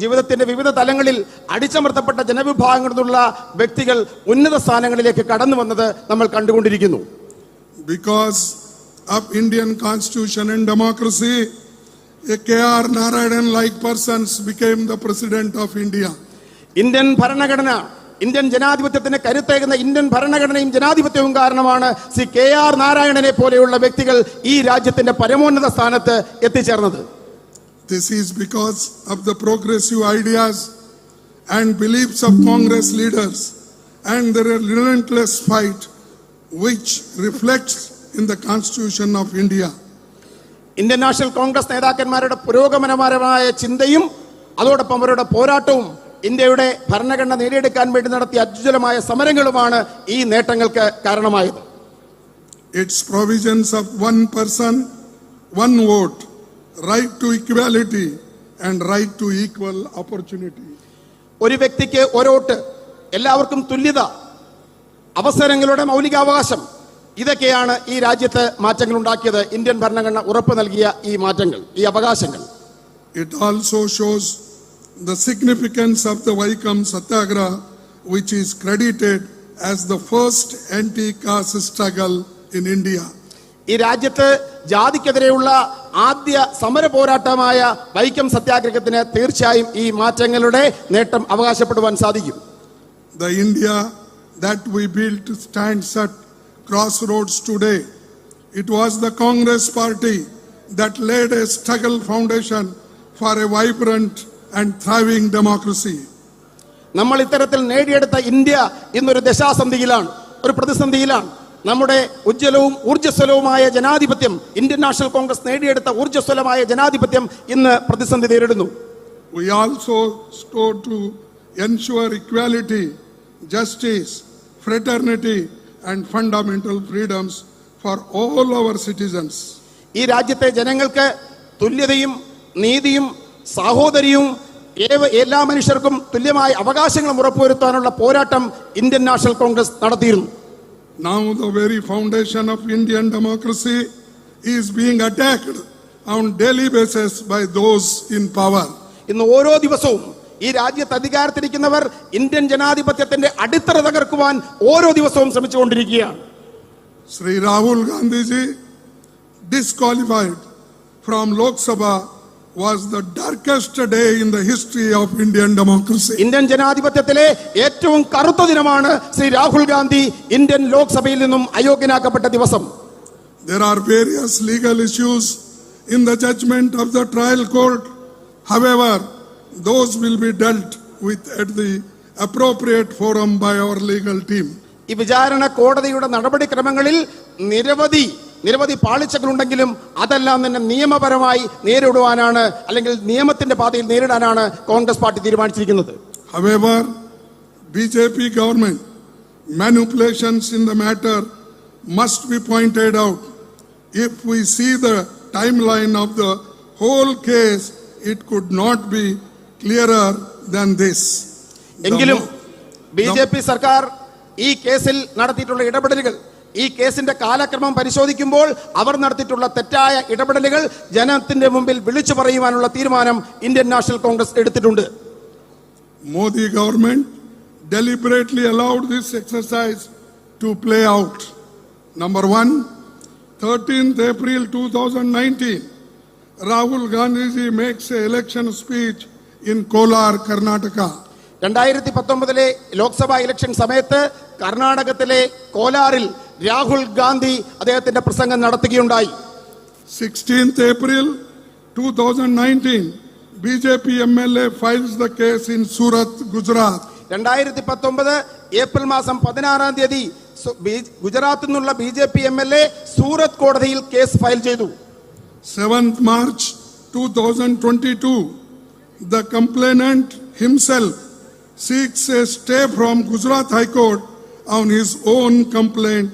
ജീവിതത്തിന്റെ വിവിധ തലങ്ങളിൽ അടിച്ചമർത്തപ്പെട്ട ജനവിഭാഗങ്ങളിൽ നിന്നുള്ള വ്യക്തികൾ ഉന്നത സ്ഥാനങ്ങളിലേക്ക് കടന്നു വന്നത് നമ്മൾ കണ്ടുകൊണ്ടിരിക്കുന്നു. Because of Indian Constitution and democracy, a K.R. Narayanan-like persons became the President of India. Indian ഭരണഘടന, ഇന്ത്യൻ ജനാധിപത്യത്തിന് കരുത്തേകുന്ന ഇന്ത്യൻ ഭരണഘടനയും ജനാധിപത്യവും കാരണമാണ് ശ്രീ KR നാരായണനെ പോലെയുള്ള വ്യക്തികൾ ഈ രാജ്യത്തിന്റെ പരമോന്നത സ്ഥാനത്ത് എത്തിച്ചേർന്നത്. This is because of the progressive ideas and beliefs of Congress leaders and their relentless fight, which reflects in the Constitution of India. Indian National Congress നേതാക്കന്മാരുടെ പുരോഗമനപരമായ ചിന്തയും അതോടൊപ്പം അവരുടെ പോരാട്ടവും ഇന്ത്യയുടെ ഭരണഘടന നേടിയെടുക്കാൻ വേണ്ടി നടത്തിയ അത്യുജ്വലമായ സമരങ്ങളുമാണ് ഈ നേട്ടങ്ങൾക്ക് കാരണമായത്. Its provisions of one person, one vote, right to equality and right to equal opportunity. ഒരു വ്യക്തിക്ക് ഒരു വോട്ട്, എല്ലാവർക്കും തുല്യത, അവസരങ്ങളുടെ മൗലികാവകാശം, ഇതൊക്കെയാണ് ഈ രാജ്യത്ത് മാറ്റങ്ങൾ ഉണ്ടാക്കിയത്. ഇന്ത്യൻ ഭരണഘടന ഉറപ്പു നൽകിയ ഈ മാറ്റങ്ങൾ, ഈ അവകാശങ്ങൾ. It also shows the significance of the Vaikom Satyagraha, which is credited as the first anti-caste struggle in India. ഈ രാജ്യത്ത് ജാതിക്കെതിരെയുള്ള ആദ്യ സമര പോരാട്ടമായ വൈക്കം സത്യാഗ്രഹത്തിന് തീർച്ചയായും ഈ മാറ്റങ്ങളുടെ നേട്ടം അവകാശപ്പെടുവാൻ സാധിക്കും. The India that we built stands at crossroads today. It was the Congress party that laid a struggle foundation for a vibrant and thriving democracy. നമ്മൾ ഇത്തരത്തിൽ നേടിയെടുത്ത ഇന്ത്യ ഇന്നൊരു ദശാസന്ധിയിലാണ്, ഒരു പ്രതിസന്ധിയിലാണ്. നമ്മുടെ ഉജ്ജ്വലവും ഊർജ്ജസ്വലവുമായ ജനാധിപത്യം, ഇന്ത്യൻ നാഷണൽ കോൺഗ്രസ് നേടിയെടുത്ത ഊർജ്ജസ്വലമായ ജനാധിപത്യം ഇന്ന് പ്രതിസന്ധി നേരിടുന്നു. We also strove to ensure equality, justice, fraternity and fundamental freedoms for all our citizens. ഈ രാജ്യത്തെ ജനങ്ങൾക്ക് തുല്യതയും നീതിയും സാഹോദര്യവും എല്ലാ മനുഷ്യർക്കും തുല്യമായ അവകാശങ്ങളും ഉറപ്പുവരുത്താനുള്ള പോരാട്ടം ഇന്ത്യൻ നാഷണൽ കോൺഗ്രസ് നടത്തിയിരുന്നു. Now the very foundation of Indian democracy is being attacked on daily basis by those in power. ഇന്ന് ഓരോ ദിവസവും ഈ രാജ്യത്ത് അധികാരത്തിരിക്കുന്നവർ ഇന്ത്യൻ ജനാധിപത്യത്തിന്റെ അടിത്തറ തകർക്കുവാൻ ഓരോ ദിവസവും ശ്രമിച്ചുകൊണ്ടിരിക്കുകയാണ്. Sri Rahul Gandhi ji, disqualified from Lok Sabha, was the darkest day in the history of Indian democracy. Indian ജനാധിപത്യത്തിലെ ഏറ്റവും കറുത്ത ദിനമാണ് ശ്രീ രാഹുൽ ഗാന്ധി ഇന്ത്യൻ ലോക്സഭയിൽ നിന്നും അയോഗ്യനാക്കപ്പെട്ട ദിവസം. There are various legal issues in the judgment of the trial court. However, those will be dealt with at the appropriate forum by our legal team. ഈ വിചാരണ കോടതിയുടെ നടപടിക്രമങ്ങളിൽ നിരവധി പാളിച്ചകളുണ്ടെങ്കിലും അതെല്ലാം തന്നെ നിയമപരമായി നേരിടുവാനാണ്, അല്ലെങ്കിൽ നിയമത്തിന്റെ പാതയിൽ നേരിടാനാണ് കോൺഗ്രസ് പാർട്ടി തീരുമാനിച്ചിരിക്കുന്നത്. However, BJP government manipulations in the matter must be pointed out. If we see the timeline of the whole case, it could not be clearer than this. എങ്കിലും ബിജെപി സർക്കാർ ഈ കേസിൽ നടത്തിയിട്ടുള്ള ഇടപെടലുകൾ, ഈ കേസിന്റെ കാലക്രമം പരിശോധിക്കുമ്പോൾ അവർ നടത്തിയിട്ടുള്ള തെറ്റായ ഇടപെടലുകൾ ജനത്തിന്റെ മുമ്പിൽ വിളിച്ചു പറയുവാനുള്ള തീരുമാനം ഇന്ത്യൻ നാഷണൽ കോൺഗ്രസ് എടുത്തിട്ടുണ്ട്. Modi government deliberately allowed this exercise to play out. Number 1, 13th April 2019, Rahul Gandhi ji makes an election speech in Kolar, Karnataka. 2019 Lok Sabha election സമയത്ത് കർണാടകത്തിലെ കോലാറിൽ രാഹുൽ ഗാന്ധി അദ്ദേഹത്തിന്റെ പ്രസംഗം നടത്തുകയുണ്ടായി. 16th April 2019, BJP MLA files the case in Surat, Gujarat. 2019 April മാസം 16-ാം തീയതി ഗുജറാത്തിൽ നിന്നുള്ള BJP MLA സൂറത്ത് കോടതിയിൽ കേസ് ഫയൽ ചെയ്തു. 7th March 2022, the complainant himself seeks a stay from Gujarat High Court on his own complaint.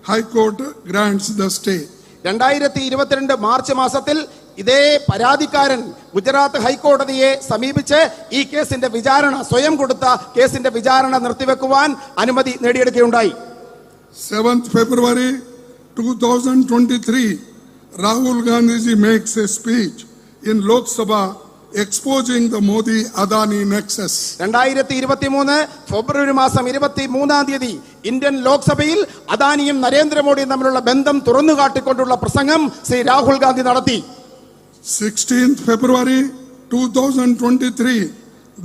High Court grants the stay. 2022 March മാസത്തിൽ ഇതേ പരാതിക്കാരൻ ഗുജറാത്ത് ഹൈക്കോടതിയെ സമീപിച്ച് ഈ കേസിന്റെ വിചാരണ, സ്വയം കൊടുത്ത കേസിന്റെ വിചാരണ നിർത്തിവെക്കുവാൻ അനുമതി നേടിയെടുക്കുകയുണ്ടായി. 7th February 2023, Rahul Gandhi ji makes a speech in Lok Sabha exposing the Modi-Adani nexus. 2023 ഫെബ്രുവരി മാസം 23-ാം തീയതി ഇന്ത്യൻ ലോക്സഭയിൽ അദാനിയും നരേന്ദ്രമോദിയും തമ്മിലുള്ള ബന്ധം തുറന്നു കാട്ടിക്കൊണ്ടുള്ള പ്രസംഗം ശ്രീ രാഹുൽ ഗാന്ധി നടത്തി. 16th February 2023,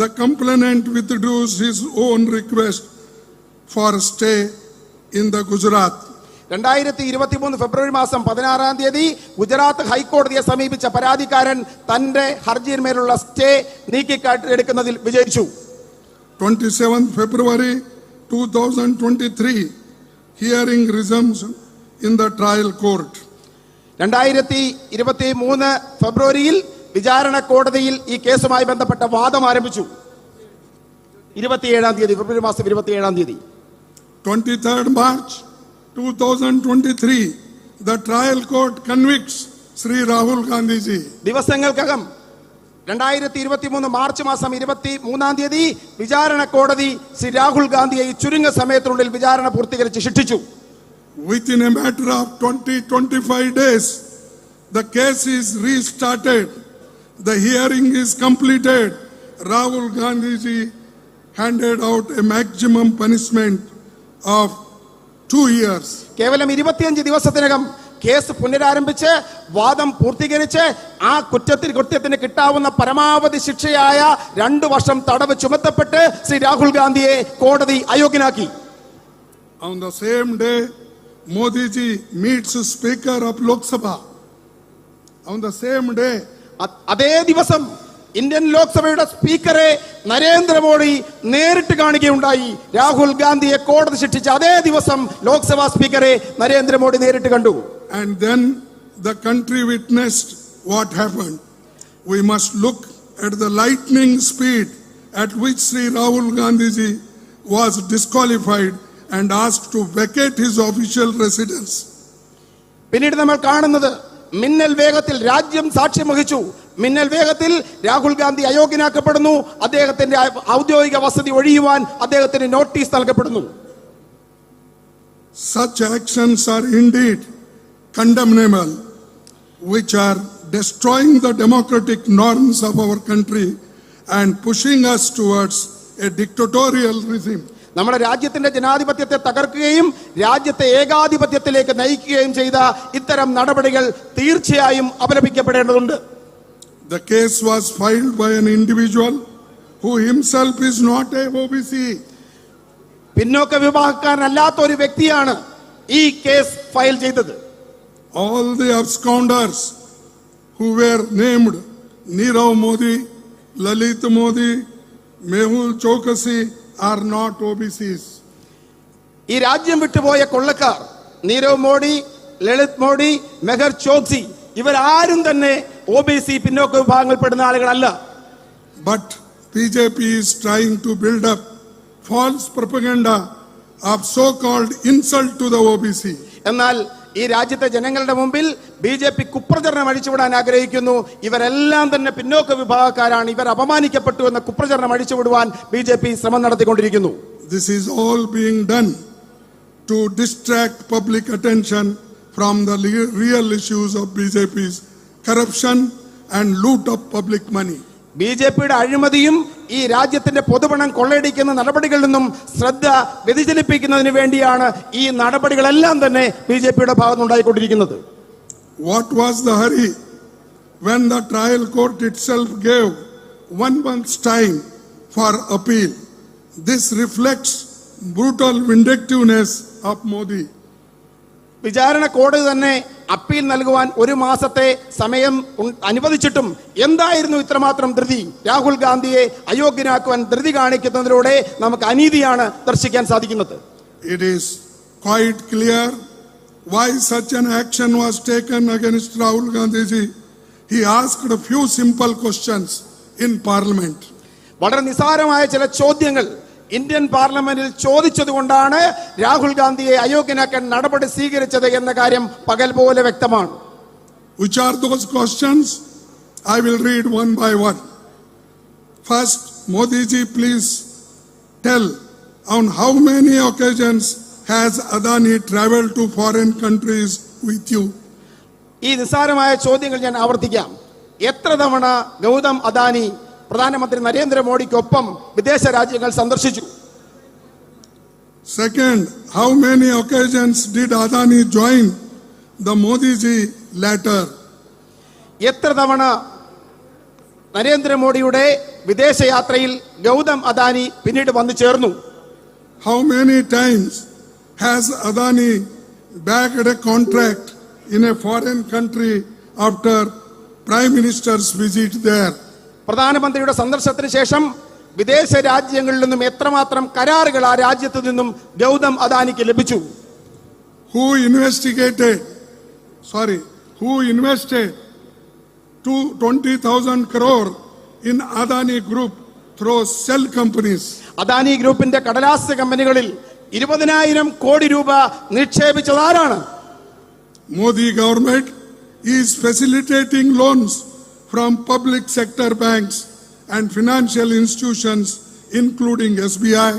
the complainant withdraws his own request for stay in the Gujarat. 2023 ഫെബ്രുവരി മാസം 16-ാം തീയതി ഗുജറാത്ത് ഹൈക്കോടതിയെ സമീപിച്ച പരാതിക്കാരൻ തന്റെ ഹർജിയിന്മേലുള്ള സ്റ്റേ നീക്കിയെടുക്കുന്നതിൽ വിജയിച്ചു. 27th February 2023, hearing resumes in the trial court. 2023 ഫെബ്രുവരിയിൽ വിചാരണ കോടതിയിൽ ഈ കേസുമായി ബന്ധപ്പെട്ട വാദം ആരംഭിച്ചു. 27-ാം തീയതി, ഫെബ്രുവരി മാസം 27-ാം തീയതി. 23rd March 2023, the trial court convicts Sri Rahul Gandhi ji. ദിവസങ്ങൾക്കകം 2023 March മാസം 23-ാം തീയതി വിചാരണ കോടതി ശ്രീ രാഹുൽ ഗാന്ധിയെ ചുരുങ്ങിയ സമയത്തിനുള്ളിൽ വിചാരണ പൂർത്തീകരിച്ച് ശിക്ഷിച്ചു. Within a matter of 20-25 days, the case is restarted. The hearing is completed. Rahul Gandhi ji handed out a maximum punishment of 2 years. കേവലം 25 ദിവസത്തിനകം കേസ് പുനരാരംഭിച്ച് വാദം പൂർത്തീകരിച്ച് ആ കുറ്റത്തിന് കിട്ടാവുന്ന പരമാവധി ശിക്ഷയായ 2 വർഷം തടവ് ചുമത്തപ്പെട്ട് ശ്രീ രാഹുൽ ഗാന്ധിയെ കോടതി അയോഗ്യനാക്കി. On the same day, Modi ji meets Speaker of Lok Sabha. On the same day, അതേ ദിവസം ഇന്ത്യൻ ലോക്സഭയുടെ സ്പീക്കറെ നരേന്ദ്രമോദി നേരിട്ട് കാണുകയുണ്ടായി. രാഹുൽ ഗാന്ധിയെ കോടതി ശിക്ഷിച്ച അതേ ദിവസം ലോക്സഭാ സ്പീക്കറെ നരേന്ദ്രമോദി നേരിട്ട് കണ്ടു. And then the country witnessed what happened. We must look at the lightning speed at which Sri Rahul Gandhi ji was disqualified and asked to vacate his official residence. പിന്നീട് നമ്മൾ കാണുന്നത് മിന്നൽ വേഗത്തിൽ രാജ്യം സാക്ഷ്യം വഹിച്ചു. മിന്നൽ വേഗത്തിൽ രാഹുൽ ഗാന്ധി അയോഗ്യനാക്കപ്പെടുന്നു. അദ്ദേഹത്തിന്റെ ഔദ്യോഗിക വസതി ഒഴിയുവാൻ അദ്ദേഹത്തിന് നോട്ടീസ് നൽകപ്പെടുന്നു. Such actions are indeed condemnable, which are destroying the democratic norms of our country and pushing us towards a dictatorial regime. നമ്മുടെ രാജ്യത്തിന്റെ ജനാധിപത്യത്തെ തകർക്കുകയും രാജ്യത്തെ ഏകാധിപത്യത്തിലേക്ക് നയിക്കുകയും ചെയ്ത ഇത്തരം നടപടികൾ തീർച്ചയായും അപലപിക്കപ്പെടേണ്ടതുണ്ട്. The case was filed by an individual who himself is not a OBC. പിന്നോക്ക വിഭാഗക്കാരനല്ലാത്ത ഒരു വ്യക്തിയാണ് ഈ കേസ് ഫയൽ ചെയ്തത്. All the absconders who were named Nirav Modi, Lalit Modi, Mehul Chokasi are not OBCs. ഈ രാജ്യം വിട്ടുപോയ കൊള്ളക്കാർ നീരവ് മോഡി, ലളിത് മോഡി, മെഹർ ചോക്സി ഇവരാരും തന്നെ OBC പിന്നോക്ക വിഭാഗങ്ങളിൽപ്പെടുന്ന ആളുകളല്ല. But BJP is trying to build up false propaganda of so-called insult to the OBC. എന്നാൽ ഈ രാജ്യത്തെ ജനങ്ങളുടെ മുമ്പിൽ BJP കുപ്രചരണം അഴിച്ചുവിടാൻ ആഗ്രഹിക്കുന്നു. ഇവരെല്ലാം തന്നെ പിന്നോക്ക വിഭാഗക്കാരാണ്, ഇവർ അപമാനിക്കപ്പെട്ടു എന്ന കുപ്രചരണം അഴിച്ചുവിടുവാൻ BJP ശ്രമം നടത്തിക്കൊണ്ടിരിക്കുന്നു. This is all being done to distract public attention from the real issues of BJP's corruption and loot of public money. BJPയുടെ അഴിമതിയും ഈ രാജ്യത്തിന്റെ പൊതുപണം കൊള്ളയടിക്കുന്ന നടപടികളിൽ നിന്നും ശ്രദ്ധ വ്യതിചലിപ്പിക്കുന്നതിന് വേണ്ടിയാണ് ഈ നടപടികളെല്ലാം തന്നെ BJPയുടെ ഭാഗത്തുനിന്നുണ്ടായിക്കൊണ്ടിരിക്കുന്നത്. What was the hurry when the trial court itself gave 1 month's time for appeal? This reflects brutal vindictiveness of Modi. വിചാരണ കോടതി തന്നെ അപ്പീൽ നൽകുവാൻ 1 മാസത്തെ സമയം അനുവദിച്ചിട്ടും എന്തായിരുന്നു ഇത്രമാത്രം ധൃതി? രാഹുൽ ഗാന്ധിയെ അയോഗ്യനാക്കുവാൻ ധൃതി കാണിക്കുന്നതിലൂടെ നമുക്ക് അനീതിയാണ് ദർശിക്കാൻ സാധിക്കുന്നത്. It is quite clear why such an action was taken against Rahul Gandhi ji. He asked a few simple questions in parliament. വളരെ നിസ്സാരമായ ചില ചോദ്യങ്ങൾ ഇന്ത്യൻ പാർലമെന്റിൽ ചോദിച്ചതുകൊണ്ടാണ് രാഹുൽ ഗാന്ധിയെ അയോഗ്യനാക്കാൻ നടപടി സ്വീകരിച്ചത് എന്ന കാര്യം പകൽ പോലെ വ്യക്തമാണ്. Which are those questions? I will read one by one. First, Modi ji, please tell on how many occasions has Adani traveled to foreign countries with you? ഈ നിസ്സാരമായ ചോദ്യങ്ങൾ ഞാൻ ആവർത്തിക്കാം. എത്ര തവണ ഗൗതം അദാനി പ്രധാനമന്ത്രി നരേന്ദ്രമോദിക്കൊപ്പം വിദേശ രാജ്യങ്ങൾ സന്ദർശിച്ചു? Second, how many occasions did Adani join the Modi ji latter? എത്ര തവണ നരേന്ദ്രമോദിയുടെ വിദേശയാത്രയിൽ ഗൗതം അദാനി പിന്നീട് വന്നു ചേർന്നു? How many times has Adani bagged a contract in a foreign country after Prime Minister's visit there? പ്രധാനമന്ത്രിയുടെ സന്ദർശനത്തിന് ശേഷം വിദേശ രാജ്യങ്ങളിൽ നിന്നും എത്രമാത്രം കരാറുകൾ ആ രാജ്യത്തു നിന്നും ഗൗതം അദാനിക്ക് ലഭിച്ചു? Who invested 20,000 crore in Adani Group through shell companies? Adani ഗ്രൂപ്പിന്റെ കടലാസ് കമ്പനികളിൽ 20,000 കോടി രൂപ നിക്ഷേപിച്ചതാരാണ്? Modi government is facilitating loans from public sector banks and financial institutions including SBI.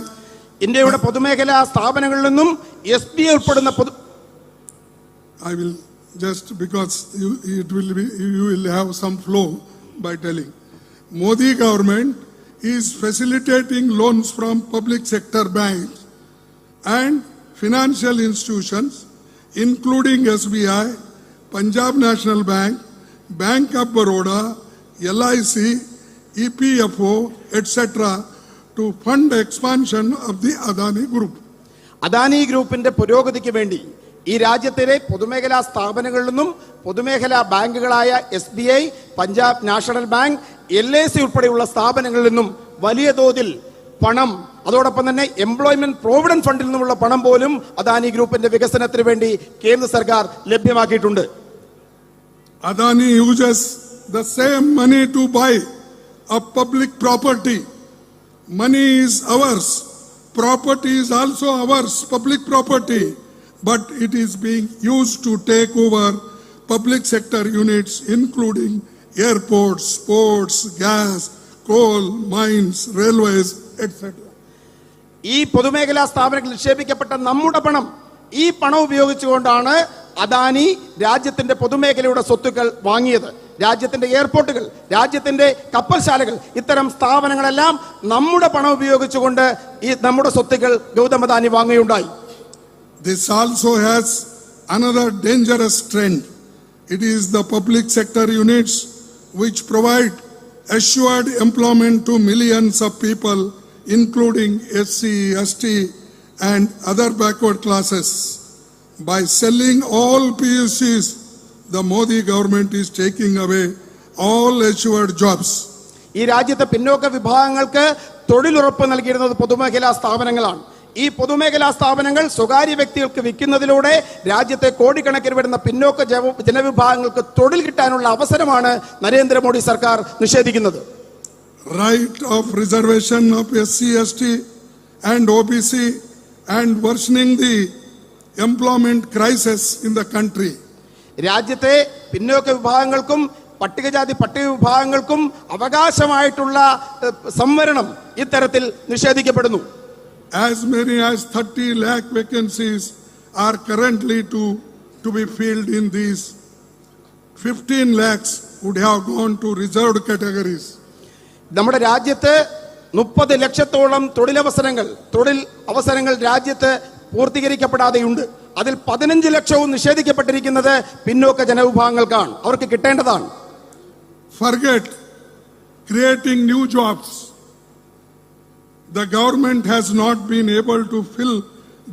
ഇന്ത്യയുടെ പൊതുമേഖലാ സ്ഥാപനങ്ങളിൽ നിന്നും SBI ഉൾപ്പെടുന്ന I will just because you will have some flow by telling. Modi government is facilitating loans from public sector banks and financial institutions including SBI, Punjab National Bank, Bank of Baroda, LIC, EPFO, etc. to fund expansion of the Adani Group. Adani ഗ്രൂപ്പിന്റെ പുരോഗതിക്ക് വേണ്ടി ഈ രാജ്യത്തിലെ പൊതുമേഖലാ സ്ഥാപനങ്ങളിൽ നിന്നും പൊതുമേഖലാ ബാങ്കുകളായ SBI, Punjab national bank, LIC ഉൾപ്പെടെയുള്ള സ്ഥാപനങ്ങളിൽ നിന്നും വലിയ തോതിൽ പണം, അതോടൊപ്പം തന്നെ എംപ്ലോയ്മെന്റ് പ്രോവിഡന്റ് ഫണ്ടിൽ നിന്നുമുള്ള പണം പോലും അദാനി ഗ്രൂപ്പിന്റെ വികസനത്തിന് വേണ്ടി കേന്ദ്ര സർക്കാർ ലഭ്യമാക്കിയിട്ടുണ്ട്. Adani uses the same money to buy a public property. Money is ours. Property is also ours, public property. But it is being used to take over public sector units, including airports, ports, gas, coal, mines, railways, etc. ഈ പൊതുമേഖലാ സ്ഥാപനങ്ങളിൽ നിക്ഷേപിക്കപ്പെട്ട നമ്മുടെ പണം, ഈ പണം ഉപയോഗിച്ചുകൊണ്ടാണ് അദാനി രാജ്യത്തിന്റെ പൊതുമേഖലയുടെ സ്വത്തുക്കൾ വാങ്ങിയത്. രാജ്യത്തിന്റെ എയർപോർട്ടുകൾ, രാജ്യത്തിന്റെ കപ്പൽശാലകൾ, ഇത്തരം സ്ഥാപനങ്ങളെല്ലാം നമ്മുടെ പണം ഉപയോഗിച്ചുകൊണ്ട് ഈ നമ്മുടെ സ്വത്തുക്കൾ Gautam Adani വാങ്ങുകയുണ്ടായി. This also has another dangerous trend. It is the public sector units which provide assured employment to millions of people, including SC, ST and other backward classes. By selling all PUCs, the Modi government is taking away all assured jobs. ഈ രാജ്യത്തെ പിന്നോക്ക വിഭാഗങ്ങൾക്ക് തൊഴിലുറപ്പ് നൽകിയിരുന്നത് പൊതുമേഖലാ സ്ഥാപനങ്ങളാണ്. ഈ പൊതുമേഖലാ സ്ഥാപനങ്ങൾ സ്വകാര്യ വ്യക്തികൾക്ക് വിൽക്കുന്നതിലൂടെ രാജ്യത്തെ കോടിക്കണക്കിന് വരുന്ന പിന്നോക്ക ജനവിഭാഗങ്ങൾക്ക് തൊഴിൽ കിട്ടാനുള്ള അവസരമാണ് നരേന്ദ്രമോദി സർക്കാർ നിഷേധിക്കുന്നത്. Right of reservation of SC, ST and OBC and worsening the employment crisis in the country. രാജ്യത്തെ പിന്നോക്ക വിഭാഗങ്ങൾക്കും പട്ടികജാതി പട്ടിക വിഭാഗങ്ങൾക്കും അവകാശമായിട്ടുള്ള സംവരണം ഇത്തരത്തിൽ നിഷേധിക്കപ്പെടുന്നു. As many as 30 lakh vacancies are currently to be filled in these. 15 lakhs would have gone to reserved categories. നമ്മുടെ രാജ്യത്ത് 30 ലക്ഷത്തോളം തൊഴിൽ അവസരങ്ങൾ രാജ്യത്ത് പൂർത്തീകരിക്കപ്പെടാതെയുണ്ട്. അതിൽ 15 ലക്ഷവും നിഷേധിക്കപ്പെട്ടിരിക്കുന്നത് പിന്നോക്ക ജനവിഭാഗങ്ങൾക്കാണ്, അവർക്ക് കിട്ടേണ്ടതാണ്. Forget creating new jobs. The government has not been able to fill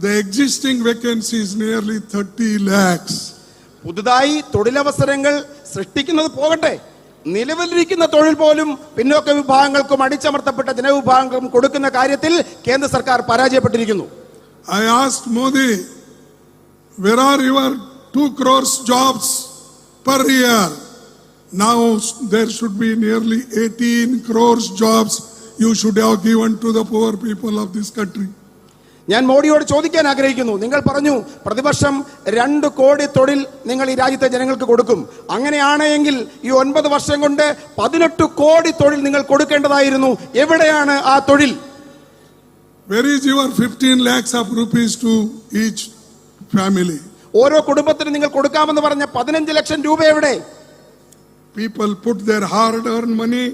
the existing vacancies, nearly 30 lakhs. പുതുതായി തൊഴിലവസരങ്ങൾ സൃഷ്ടിക്കുന്നത് പോകട്ടെ, നിലവിലിരിക്കുന്ന തൊഴിൽ പോലും പിന്നോക്ക വിഭാഗങ്ങൾക്കും അടിച്ചമർത്തപ്പെട്ട ജനവിഭാഗങ്ങൾക്കും കൊടുക്കുന്ന കാര്യത്തിൽ കേന്ദ്ര സർക്കാർ പരാജയപ്പെട്ടിരിക്കുന്നു. I asked Modi, where are your 2 crores jobs per year? Now there should be nearly 18 crores jobs you should have given to the poor people of this country. ഞാൻ മോഡിയോട് ചോദിക്കാൻ ആഗ്രഹിക്കുന്നു, നിങ്ങൾ പറഞ്ഞു പ്രതിവർഷം 2 കോടി തൊഴിൽ നിങ്ങൾ ഈ രാജ്യത്തെ ജനങ്ങൾക്ക് കൊടുക്കും. അങ്ങനെയാണെങ്കിൽ ഈ 9 വർഷം കൊണ്ട് 18 കോടി തൊഴിൽ നിങ്ങൾ കൊടുക്കേണ്ടതായിരുന്നു. എവിടെയാണ് ആ തൊഴിൽ? Where is your 15 lakhs of rupees to each family? ഓരോ കുടുംബത്തിനും നിങ്ങൾ കൊടുക്കാമെന്ന് പറഞ്ഞ 15 ലക്ഷം രൂപ എവിടെ? People put their hard-earned money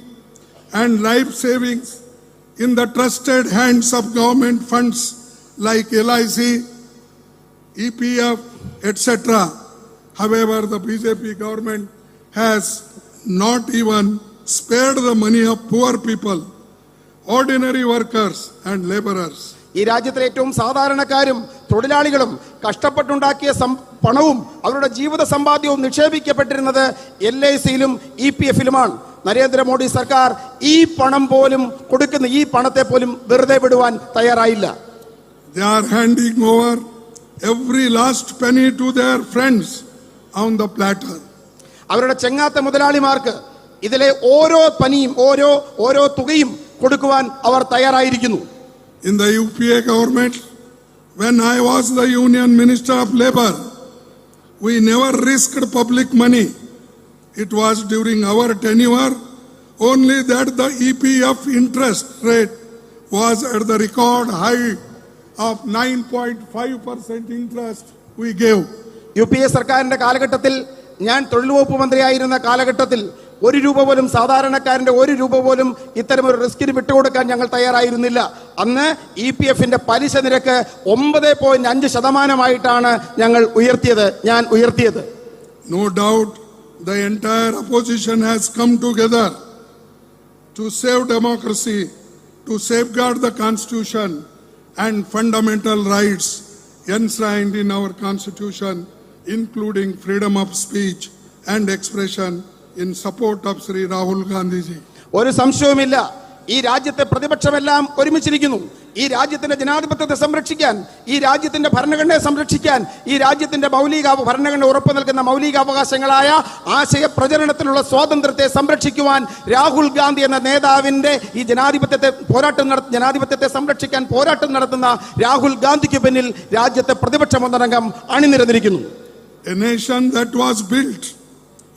and life savings in the trusted hands of government funds like LIC, EPF, etc. However, the BJP government has not even spared the money of poor people, ordinary workers and laborers. ഈ രാജ്യത്തിലെ ഏറ്റവും സാധാരണക്കാരും തൊഴിലാളികളും കഷ്ടപ്പെട്ടുണ്ടാക്കിയ പണവും അവരുടെ ജീവിത സമ്പാദ്യവും നിക്ഷേപിക്കപ്പെട്ടിരുന്നത് LICയിലും EPFയിലുമാണ്. നരേന്ദ്രമോദി സർക്കാർ ഈ പണം പോലും കൊടുക്കുന്ന ഈ പണത്തെ പോലും വെറുതെ വിടുവാൻ തയ്യാറായില്ല. They are handing over every last penny to their friends on the platter. അവരുടെ ചെങ്ങാത്ത മുതലാളിമാർക്ക് ഇതിലെ ഓരോ പനിയും ഓരോ തുകയും കൊടുക്കുവാൻ അവർ തയ്യാറായിരിക്കുന്നു. In the UPA government, when I was the Union Minister of Labour, we never risked public money. It was during our tenure only that the EPF interest rate was at the record high of 9.5% interest we gave. UPA സർക്കാരിന്റെ കാലഘട്ടത്തിൽ, ഞാൻ തൊഴിൽ വകുപ്പ് മന്ത്രിയായിരുന്ന കാലഘട്ടത്തിൽ, 1 രൂപ പോലും സാധാരണക്കാരന്റെ 1 രൂപ പോലും ഇത്തരമൊരു റിസ്കിന് വിട്ടുകൊടുക്കാൻ ഞങ്ങൾ തയ്യാറായിരുന്നില്ല. അന്ന് EPFന്റെ പലിശ നിരക്ക് 9.5% ഞാൻ ഉയർത്തിയത്. No doubt the entire opposition has come together to save democracy, to safeguard the constitution and fundamental rights enshrined in our constitution, including freedom of speech and expression, in support of Sri Rahul Gandhi ji. ഒരു സംശയവുമില്ല, ഈ രാജ്യത്തെ പ്രതിപക്ഷമെല്ലാം ഒരുമിച്ചിരിക്കുന്നു. ഈ രാജ്യത്തിന്റെ ജനാധിപത്യത്തെ സംരക്ഷിക്കാൻ, ഈ രാജ്യത്തിന്റെ ഭരണഘടനയെ സംരക്ഷിക്കാൻ, ഈ രാജ്യത്തിന്റെ ഭരണഘടന ഉറപ്പു നൽകുന്ന മൗലികാവകാശങ്ങളായ ആശയ പ്രചരണത്തിലുള്ള സ്വാതന്ത്ര്യത്തെ സംരക്ഷിക്കുവാൻ രാഹുൽ ഗാന്ധി എന്ന നേതാവിന്റെ ഈ ജനാധിപത്യത്തെ സംരക്ഷിക്കാൻ പോരാട്ടം നടത്തുന്ന രാഹുൽ ഗാന്ധിക്ക് പിന്നിൽ രാജ്യത്തെ പ്രതിപക്ഷ ഒന്നടങ്കം അണിനിരന്നിരിക്കുന്നു. A nation that was built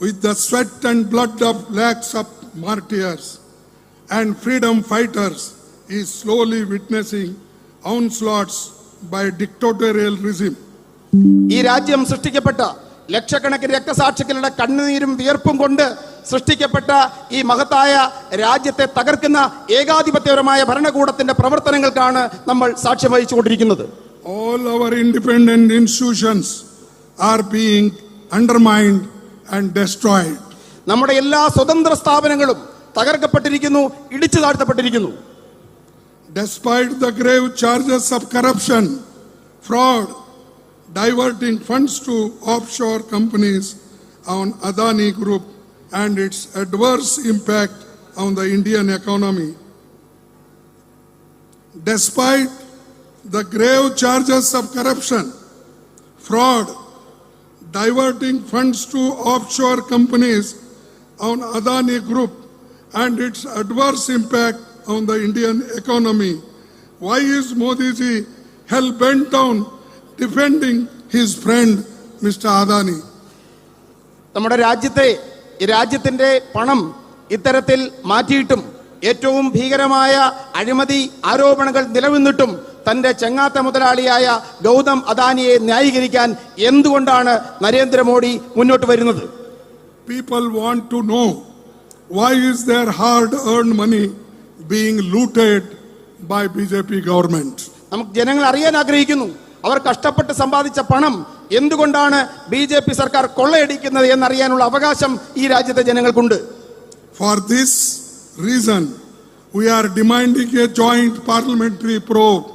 with the sweat and blood of lakhs of martyrs and freedom fighters is slowly witnessing onslaughts by dictatorial regime. ഈ രാജ്യം സൃഷ്ടിക്കപ്പെട്ട ലക്ഷക്കണക്കിന് രക്തസാക്ഷികളുടെ കണ്ണുനീരും വിയർപ്പും കൊണ്ട് സൃഷ്ടിക്കപ്പെട്ട ഈ മഹത്തായ രാജ്യത്തെ തകർക്കുന്ന ഏകാധിപത്യപരമായ ഭരണകൂടത്തിന്റെ പ്രവർത്തനങ്ങൾക്കാണ് നമ്മൾ സാക്ഷ്യം വഹിച്ചുകൊണ്ടിരിക്കുന്നത്. All our independent institutions are being undermined and destroyed. നമ്മുടെ എല്ലാ സ്വതന്ത്ര സ്ഥാപനങ്ങളും തകർക്കപ്പെട്ടിരിക്കുന്നു, ഇടിച്ചു താഴ്ത്തപ്പെട്ടിരിക്കുന്നു. Despite the grave charges of corruption, fraud, diverting funds to offshore companies on Adani Group and its adverse impact on the Indian economy. Despite the grave charges of corruption, fraud, diverting funds to offshore companies on Adani Group and its adverse impact on the Indian economy, why is Modi ji hell-bent on defending his friend Mr. Adani? നമ്മുടെ രാജ്യത്തിന്റെ പണം ഇത്തരത്തിൽ മാറ്റിയിട്ടും ഏറ്റവും ഭീകരമായ അഴിമതി ആരോപണങ്ങൾ നിലനിന്നിട്ടും തന്റെ ചെങ്ങാത്ത മുതലാളിയായ ഗൗതം അദാനിയെ ന്യായീകരിക്കാൻ എന്തുകൊണ്ടാണ് നരേന്ദ്രമോദി മുന്നോട്ട് വരുന്നത്? People want to know why is their hard-earned money being looted by BJP government. നമുക്ക് ജനങ്ങൾ അറിയാൻ ആഗ്രഹിക്കുന്നു, അവർ കഷ്ടപ്പെട്ട് സമ്പാദിച്ച പണം എന്തുകൊണ്ടാണ് BJP സർക്കാർ കൊള്ളയടിക്കുന്നത് എന്നറിയാനുള്ള അവകാശം ഈ രാജ്യത്തെ ജനങ്ങൾക്കുണ്ട്. For this reason, we are demanding a joint parliamentary probe.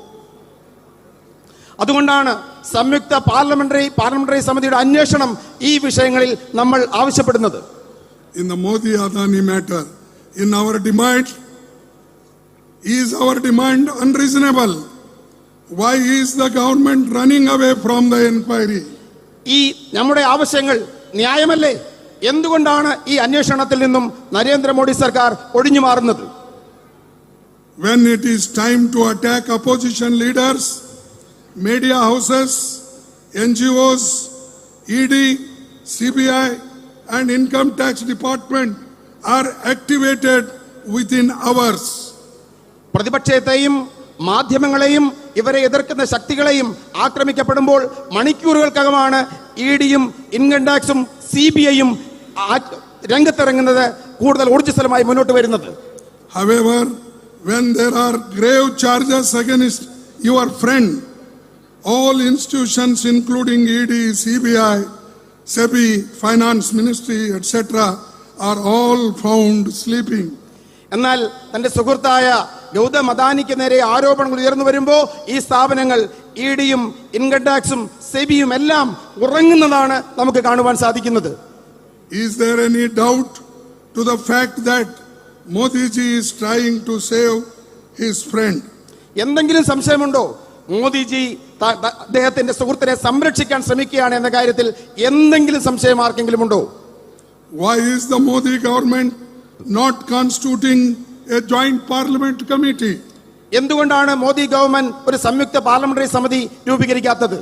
അതുകൊണ്ടാണ് സംയുക്ത പാർലമെന്ററി സമിതിയുടെ അന്വേഷണം ഈ വിഷയങ്ങളിൽ നമ്മൾ ആവശ്യപ്പെടുന്നത്. In the Modi Adani matter, in our demand, is our demand unreasonable? Why is the government running away from the inquiry? ഈ നമ്മുടെ ആവശ്യങ്ങൾ ന്യായമല്ലേ? എന്തുകൊണ്ടാണ് ഈ അന്വേഷണത്തിൽ നിന്നും നരേന്ദ്രമോദി സർക്കാർ ഒഴിഞ്ഞു മാറുന്നത്? When it is time to attack opposition leaders, media houses, NGOs, ED, CBI and income tax department are activated within hours. പ്രതിപക്ഷത്തെയും മാധ്യമങ്ങളെയും ഇവരെ എതിർക്കുന്ന ശക്തികളെയും ആക്രമിക്കപ്പെടുമ്പോൾ മണിക്കൂറുകൾക്കകമാണ് ഇഡിയും ഇൻകം ടാക്സും CBIയും രംഗത്തിറങ്ങുന്നത്, കൂടുതൽ ഊർജ്ജസ്വലമായി മുന്നോട്ട് വരുന്നത്. However, when there are grave charges against your friend, all institutions including ED, CBI, SEBI, Finance Ministry, etc. are all found sleeping. എന്നാൽ തന്റെ സുഹൃത്തായ ഗൗതം അദാനിക്ക് നേരെ ആരോപണങ്ങൾ ഉയർന്നു വരുമ്പോൾ ഈ സ്ഥാപനങ്ങൾ ഇഡിയും ഇൻകം ടാക്സും സെബിയും എല്ലാം ഉറങ്ങുന്നതാണ് നമുക്ക് കാണുവാൻ സാധിക്കുന്നത്. Is there any doubt to the fact that Modi ji is trying to save his friend? എന്തെങ്കിലും സംശയമുണ്ടോ? മോദിജി അദ്ദേഹത്തിന്റെ സുഹൃത്തിനെ സംരക്ഷിക്കാൻ ശ്രമിക്കുകയാണ് എന്ന കാര്യത്തിൽ എന്തെങ്കിലും സംശയം ആർക്കെങ്കിലും ഉണ്ടോ? Why is the Modi government not constituting a joint parliament committee? എന്തുകൊണ്ടാണ് മോദി ഗവൺമെന്റ് ഒരു സംയുക്ത പാർലമെന്ററി സമിതി രൂപീകരിക്കാത്തത്?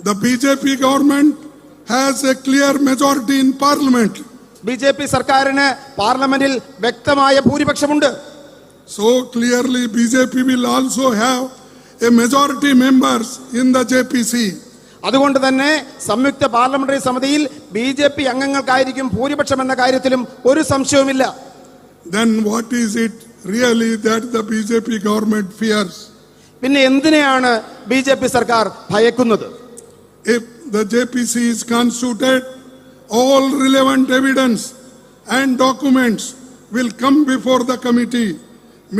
The BJP government has a clear majority in parliament. BJP സർക്കാരിന് പാർലമെന്റിൽ വ്യക്തമായ ഭൂരിപക്ഷമുണ്ട്. So clearly BJP will also have a majority members in the JPC. അതുകൊണ്ട് തന്നെ സംയുക്ത പാർലമെന്ററി സമിതിയിൽ BJP അംഗങ്ങൾക്കായിരിക്കും ഭൂരിപക്ഷം എന്ന കാര്യത്തിലും ഒരു സംശയവുമില്ല. Then what is it really that the BJP government fears? പിന്നെ എന്തിനെയാണ് BJP സർക്കാർ ഭയക്കുന്നത്? If the JPC is constituted, all relevant evidence and documents will come before the committee.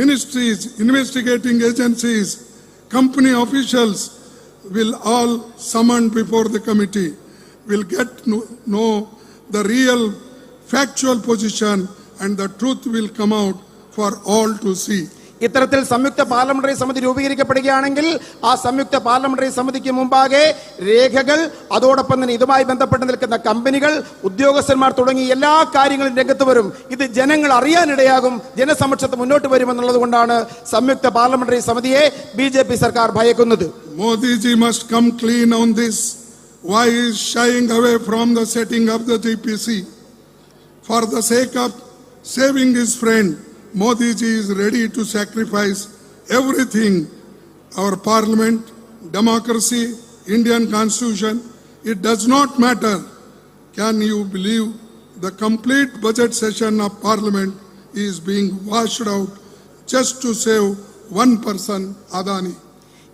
Ministries, investigating agencies, company officials, will all summoned before the committee will get to know the real factual position and the truth will come out for all to see. ഇത്തരത്തിൽ സംയുക്ത parliamentary സമിതി രൂപീകരിക്കപ്പെടുകയാണെങ്കിൽ ആ സംയുക്ത parliamentary സമിതിക്ക് മുമ്പാകെ രേഖകൾ, അതോടൊപ്പം തന്നെ ഇതുമായി ബന്ധപ്പെട്ട് നിൽക്കുന്ന കമ്പനികൾ, ഉദ്യോഗസ്ഥന്മാർ തുടങ്ങി എല്ലാ കാര്യങ്ങളും രംഗത്ത് വരും. ഇത് ജനങ്ങൾ അറിയാനിടയാകും, ജനസമക്ഷത്ത് മുന്നോട്ട് വരുമെന്നുള്ളത് കൊണ്ടാണ് സംയുക്ത പാർലമെന്ററി സമിതിയെ BJP സർക്കാർ ഭയക്കുന്നത്. Modi ji must come clean on this. Why he is shying away from the setting of the GPC? For the sake of saving his friend, Modi ji is ready to sacrifice everything. Our parliament, democracy, Indian constitution, it does not matter. Can you believe the complete budget session of parliament is being washed out just to save one person, Adani?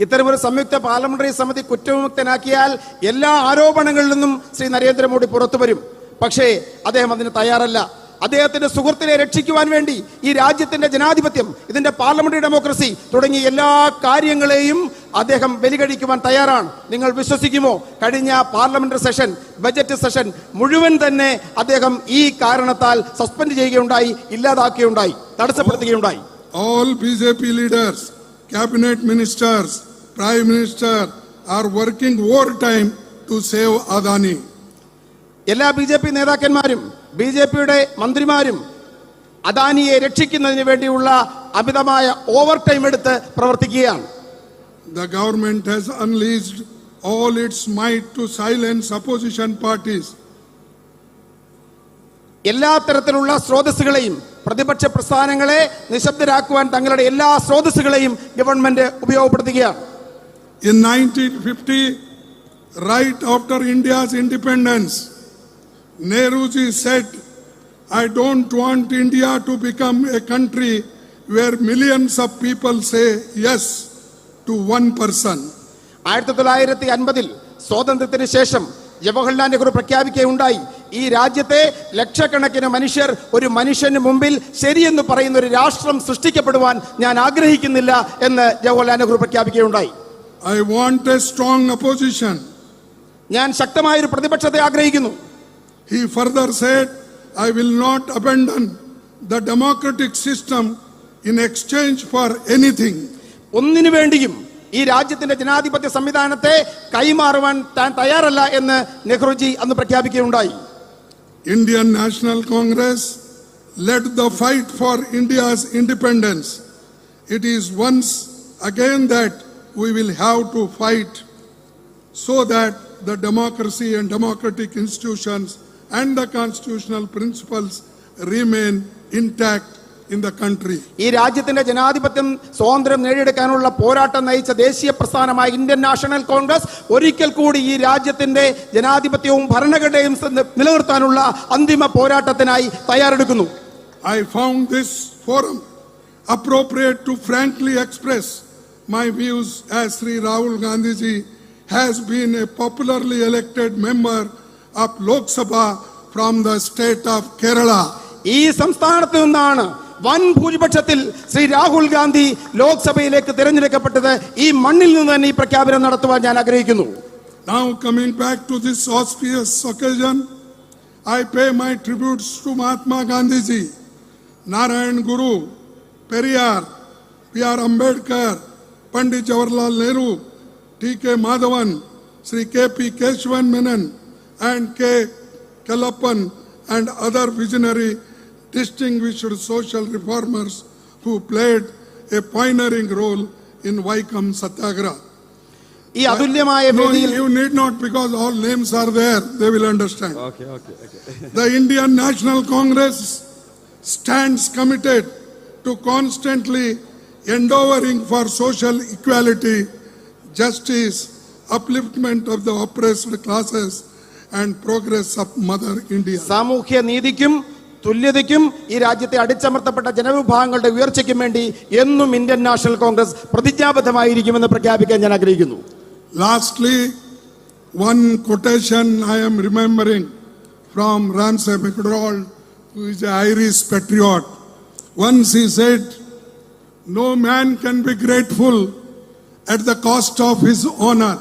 ഇത്തരമൊരു സംയുക്ത parliamentary സമിതി കുറ്റവിമുക്തനാക്കിയാൽ എല്ലാ ആരോപണങ്ങളിൽ നിന്നും ശ്രീ നരേന്ദ്രമോദി പുറത്തു വരും. പക്ഷേ അദ്ദേഹം അതിന് തയ്യാറല്ല. അദ്ദേഹത്തിന്റെ സുഹൃത്തിനെ രക്ഷിക്കുവാൻ വേണ്ടി ഈ രാജ്യത്തിന്റെ ജനാധിപത്യം, ഇതിന്റെ പാർലമെന്ററി ഡെമോക്രസി തുടങ്ങിയ എല്ലാ കാര്യങ്ങളെയും അദ്ദേഹം ബലികഴിക്കുവാൻ തയ്യാറാണ്. നിങ്ങൾ വിശ്വസിക്കുമോ? കഴിഞ്ഞ പാർലമെന്ററി സെഷൻ, ബജറ്റ് സെഷൻ മുഴുവൻ തന്നെ അദ്ദേഹം ഈ കാരണത്താൽ സസ്പെൻഡ് ചെയ്യുകയുണ്ടായി, ഇല്ലാതാക്കുകയുണ്ടായി, തടസ്സപ്പെടുത്തുകയുണ്ടായി. All BJP leaders, cabinet ministers, prime minister are working overtime to save Adani. എല്ലാ BJP നേതാക്കന്മാരും BJPയുടെ മന്ത്രിമാരും അദാനിയെ രക്ഷിക്കുന്നതിന് വേണ്ടിയുള്ള അമിതമായ ഓവർ ടൈം എടുത്ത് പ്രവർത്തിക്കുകയാണ്. The government has unleashed all its might to silence opposition parties. എല്ലാ തരത്തിലുള്ള സ്രോതസ്സുകളെയും, പ്രതിപക്ഷ പ്രസ്ഥാനങ്ങളെ നിശബ്ദരാക്കുവാൻ തങ്ങളുടെ എല്ലാ സ്രോതസ്സുകളെയും government ഉപയോഗപ്പെടുത്തുകയാണ്. In 1950, right after India's independence, Nehruji said, I don't want India to become a country where millions of people say yes to one person. 1950 സ്വാതന്ത്ര്യത്തിന് ശേഷം ജവഹർലാൽ നെഹ്റു പ്രഖ്യാപിക്കുകയുണ്ടായി, ഈ രാജ്യത്തെ ലക്ഷക്കണക്കിന് മനുഷ്യർ ഒരു മനുഷ്യന് മുമ്പിൽ ശരിയെന്ന് പറയുന്ന ഒരു രാഷ്ട്രം സൃഷ്ടിക്കപ്പെടുവാൻ ഞാൻ ആഗ്രഹിക്കുന്നില്ല എന്ന് Jawaharlal Nehru പ്രഖ്യാപിക്കുകയുണ്ടായി. I want a strong opposition. ഞാൻ ശക്തമായൊരു പ്രതിപക്ഷത്തെ ആഗ്രഹിക്കുന്നു. He further said, I will not abandon the democratic system in exchange for anything. ഒന്നിനു വേണ്ടിയും ഈ രാജ്യത്തിന്റെ ജനാധിപത്യ സംവിധാനത്തെ കൈമാറുവാൻ താൻ തയ്യാറല്ല എന്ന് നെഹ്റുജി അന്ന് പ്രഖ്യാപിക്കുകയുണ്ടായി. Indian National Congress led the fight for India's independence. It is once again that we will have to fight so that the democracy and democratic institutions and the constitutional principles remain intact in the country. ഈ രാജ്യത്തിന്റെ ജനാധിപത്യം സ്വാതന്ത്ര്യം നേടിയെടുക്കാനുള്ള പോരാട്ടം നയിച്ച ദേശീയ പ്രസ്ഥാനമായ Indian National Congress ഒരിക്കൽ കൂടി ഈ രാജ്യത്തിന്റെ ജനാധിപത്യവും ഭരണഘടനയും നിലനിർത്താനുള്ള അന്തിമ പോരാട്ടത്തിനായി തയ്യാറെടുക്കുന്നു. I found this forum appropriate to frankly express my views as Sri Rahul Gandhi ji has been a popularly elected member of Lok Sabha from the state of Kerala. ഈ സംസ്ഥാനത്ത് നിന്നാണ് വൻ ഭൂരിപക്ഷത്തിൽ ശ്രീ രാഹുൽ ഗാന്ധി ലോക്സഭയിലേക്ക് തിരഞ്ഞെടുക്കപ്പെട്ടത്. ഈ മണ്ണിൽ നിന്ന് തന്നെ ഈ പ്രഖ്യാപനം നടത്തുവാൻ ഞാൻ ആഗ്രഹിക്കുന്നു. Now coming back to this auspicious occasion, I pay my tributes to Mahatma Gandhi ji, Narayan Guru, Periyar, P.R. Ambedkar, Pandit Jawaharlal Nehru, T.K. Madhavan, Sri K.P. Keshavan Menon, and K. Kalappan, and other visionary distinguished social reformers who played a pioneering role in Vaikom Satyagraha. ഈ അതുല്യമായ വേദിയിൽ You need not, because all names are there, they will understand. The Indian National Congress stands committed to constantly endeavoring for social equality, justice, upliftment of the oppressed classes, and progress of Mother India. സാമൂഹ്യ നീതിക്കും തുല്യതയ്ക്കും ഈ രാജ്യത്തെ അടിച്ചമർത്തപ്പെട്ട ജനവിഭാഗങ്ങളുടെ ഉയർച്ചയ്ക്കും വേണ്ടി എന്നും Indian National Congress പ്രതിജ്ഞാബദ്ധമായിരിക്കുമെന്ന് പ്രഖ്യാപിക്കാൻ ഞാൻ ആഗ്രഹിക്കുന്നു. Lastly, one quotation I am remembering from Ramsay MacDonald, who is an Irish patriot. Once he said, "No man can be grateful at the cost of his honor."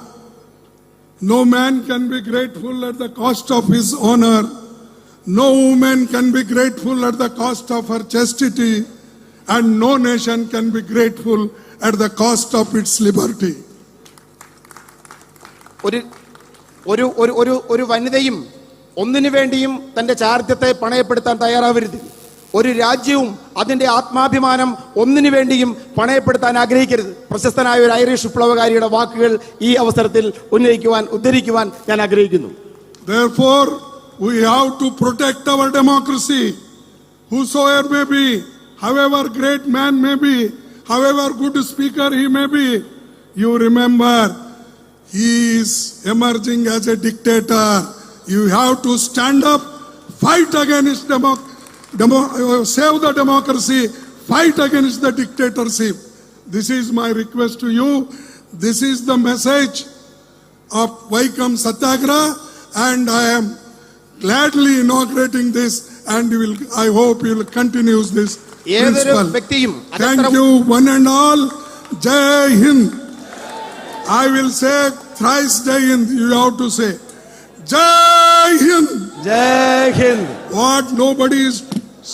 No man can be grateful at the cost of his honor. No woman can be grateful at the cost of her chastity. And no nation can be grateful at the cost of its liberty. ഒരു വനിതയും ഒന്നിനു വേണ്ടിയും തന്റെ ചാരിത്രത്തെ പണയപ്പെടുത്താൻ തയ്യാറാവരുത്. ഒരു രാജ്യവും അതിന്റെ ആത്മാഭിമാനം ഒന്നിനു വേണ്ടിയും പണയപ്പെടുത്താൻ ആഗ്രഹിക്കരുത്. പ്രശസ്തനായ ഒരു ഐറിഷ് വിപ്ലവകാരിയുടെ വാക്കുകൾ ഈ അവസരത്തിൽ ഉദ്ധരിക്കുവാൻ ഞാൻ ആഗ്രഹിക്കുന്നു. Therefore, we have to protect our democracy. Whosoever may be, however great man may be, however good speaker he may be, you remember, he is emerging as a dictator. You have to stand up, fight against save the democracy, fight against the dictatorship. This is my request to you. This is the message of Vaikom Satyagraha, and I am gladly inaugurating this, and I hope you will continue this principle. Thank you, one and all. Jai Hind. I will say thrice Jai Hind. You have to say Jai Hind. Jai Hind. What nobody is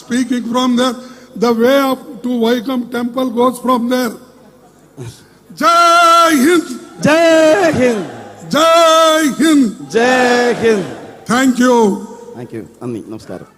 speaking from there. The way up to Vaikom temple goes from there. Jai Hind. Jai Hind. Jai Hind. Jai Hind. Thank you. Thank you. Namaskaram.